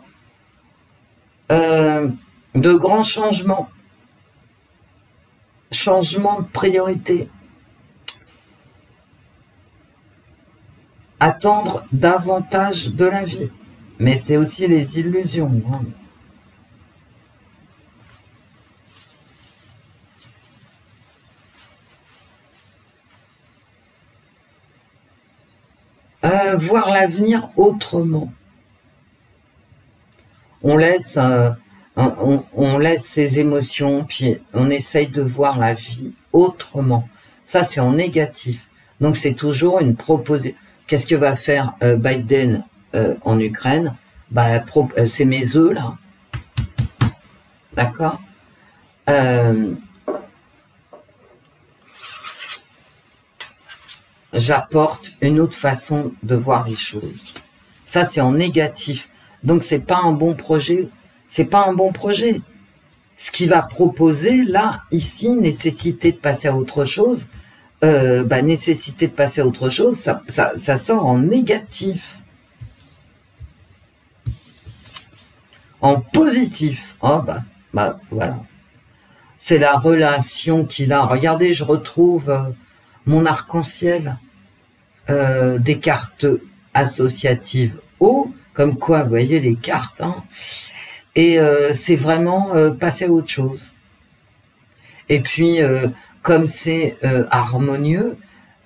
De grands changements. Changement de priorité. Attendre davantage de la vie. Mais c'est aussi les illusions. Hein. Voir l'avenir autrement. On laisse, on laisse ses émotions, puis on essaye de voir la vie autrement. Ça, c'est en négatif. Donc, c'est toujours une proposition. Qu'est-ce que va faire Biden en Ukraine? Bah, c'est mes œufs, là. D'accord? J'apporte une autre façon de voir les choses. Ça, c'est en négatif. Donc, c'est pas un bon projet. C'est pas un bon projet. Ce qu'il va proposer, là, ici, nécessité de passer à autre chose, nécessité de passer à autre chose, ça sort en négatif. En positif. Oh, voilà. C'est la relation qu'il a. Regardez, je retrouve mon arc-en-ciel des cartes associatives haut, comme quoi, vous voyez les cartes, hein, et c'est vraiment passer à autre chose. Et puis, comme c'est harmonieux,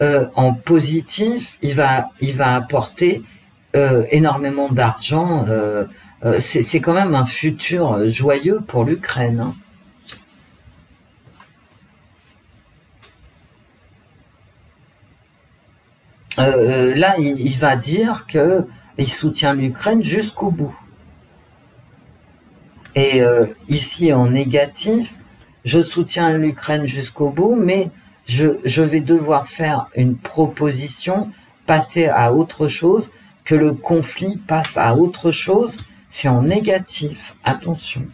en positif, il va apporter énormément d'argent. C'est quand même un futur joyeux pour l'Ukraine. Hein. Là, il va dire que il soutient l'Ukraine jusqu'au bout. Et ici, en négatif, je soutiens l'Ukraine jusqu'au bout, mais je vais devoir faire une proposition, passer à autre chose, que le conflit passe à autre chose, c'est en négatif, attention.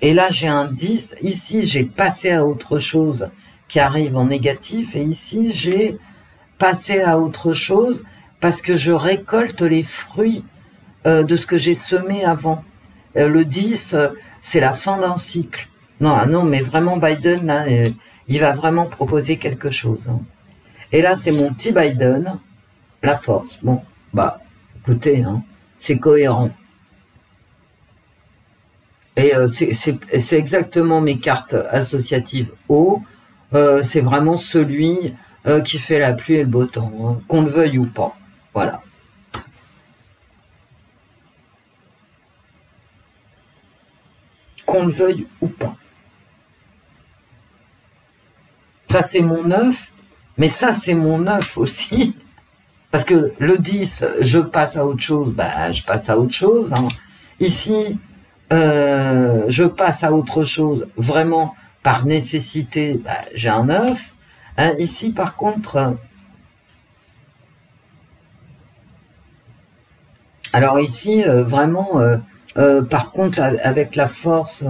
Et là, j'ai un 10, ici, j'ai passé à autre chose qui arrive en négatif, et ici, j'ai passé à autre chose parce que je récolte les fruits de ce que j'ai semé avant. Le 10, c'est la fin d'un cycle. Non, non, mais vraiment Biden, là, il va vraiment proposer quelque chose. Hein. Et là, c'est mon petit Biden, la force. Bon, bah, écoutez, hein, c'est cohérent. Et c'est exactement mes cartes associatives haut. C'est vraiment celui qui fait la pluie et le beau temps, hein, qu'on le veuille ou pas. Voilà. Qu'on le veuille ou pas. Ça, c'est mon 9, mais ça, c'est mon 9 aussi. Parce que le 10, je passe à autre chose, bah, je passe à autre chose. Hein. Ici, je passe à autre chose, vraiment, par nécessité, bah, j'ai un 9. Hein, ici, par contre... alors ici, vraiment, par contre, avec la force...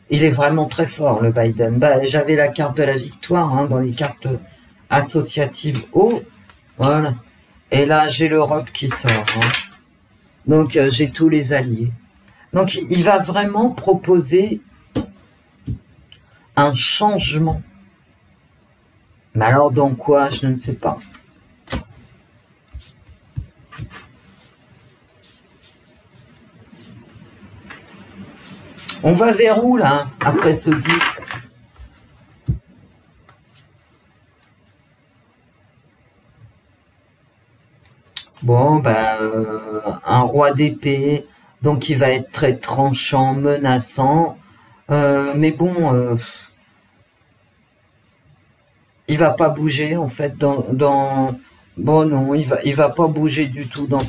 il est vraiment très fort, le Biden. Bah, j'avais la carte de la victoire hein, dans les cartes associatives haut. Voilà. Et là, j'ai l'Europe qui sort. Hein. Donc, j'ai tous les alliés. Donc, il va vraiment proposer un changement. Mais alors, dans quoi? Je ne sais pas. On va vers où, là, après ce 10? Bon, ben, un roi d'épée, donc il va être très tranchant, menaçant, mais bon, il va pas bouger, en fait, bon, non, il va pas bouger du tout dans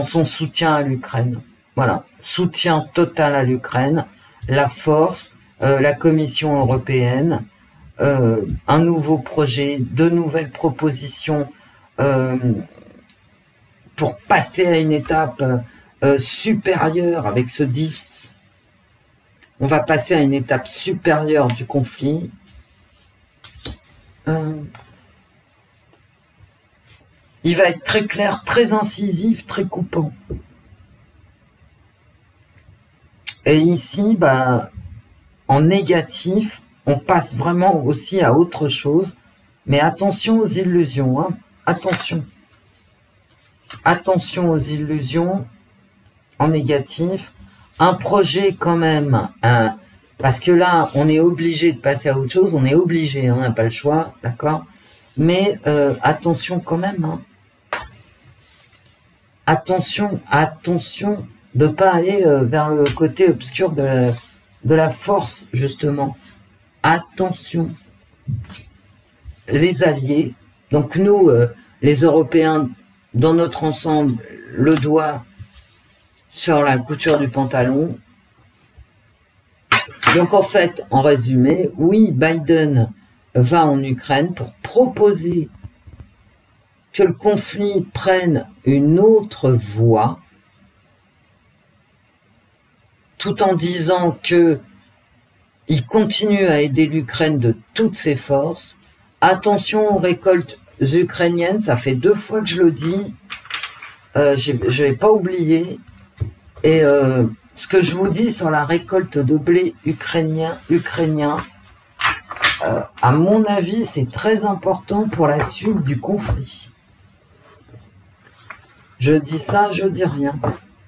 son soutien à l'Ukraine. Voilà, soutien total à l'Ukraine, la force, la Commission européenne, un nouveau projet, de nouvelles propositions pour passer à une étape supérieure avec ce 10. On va passer à une étape supérieure du conflit. Il va être très clair, très incisif, très coupant. Et ici, bah, en négatif, on passe vraiment aussi à autre chose. Mais attention aux illusions, hein. Attention. Attention aux illusions en négatif. Un projet quand même, hein, parce que là, on est obligé de passer à autre chose. On est obligé, on n'a pas le choix, d'accord? Mais attention quand même. Hein. Attention, attention de ne pas aller vers le côté obscur de la force, justement. Attention. Les alliés, donc nous, les Européens, dans notre ensemble, le doigt sur la couture du pantalon. Donc en fait, en résumé, oui, Biden va en Ukraine pour proposer que le conflit prenne une autre voie, tout en disant que il continue à aider l'Ukraine de toutes ses forces. Attention aux récoltes ukrainiennes, ça fait 2 fois que je le dis, je n'ai pas oublié. Et ce que je vous dis sur la récolte de blé ukrainien, à mon avis, c'est très important pour la suite du conflit. Je dis ça, je dis rien.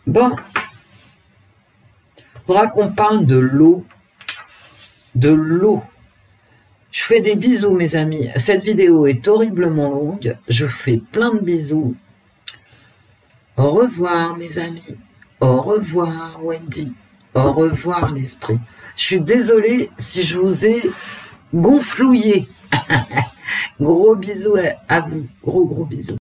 Bon. Il faudra qu'on parle de l'eau. De l'eau. Je fais des bisous, mes amis. Cette vidéo est horriblement longue. Je fais plein de bisous. Au revoir, mes amis. Au revoir, Wendy. Au revoir, l'esprit. Je suis désolée si je vous ai gonflouillé. Gros bisous à vous. Gros bisous.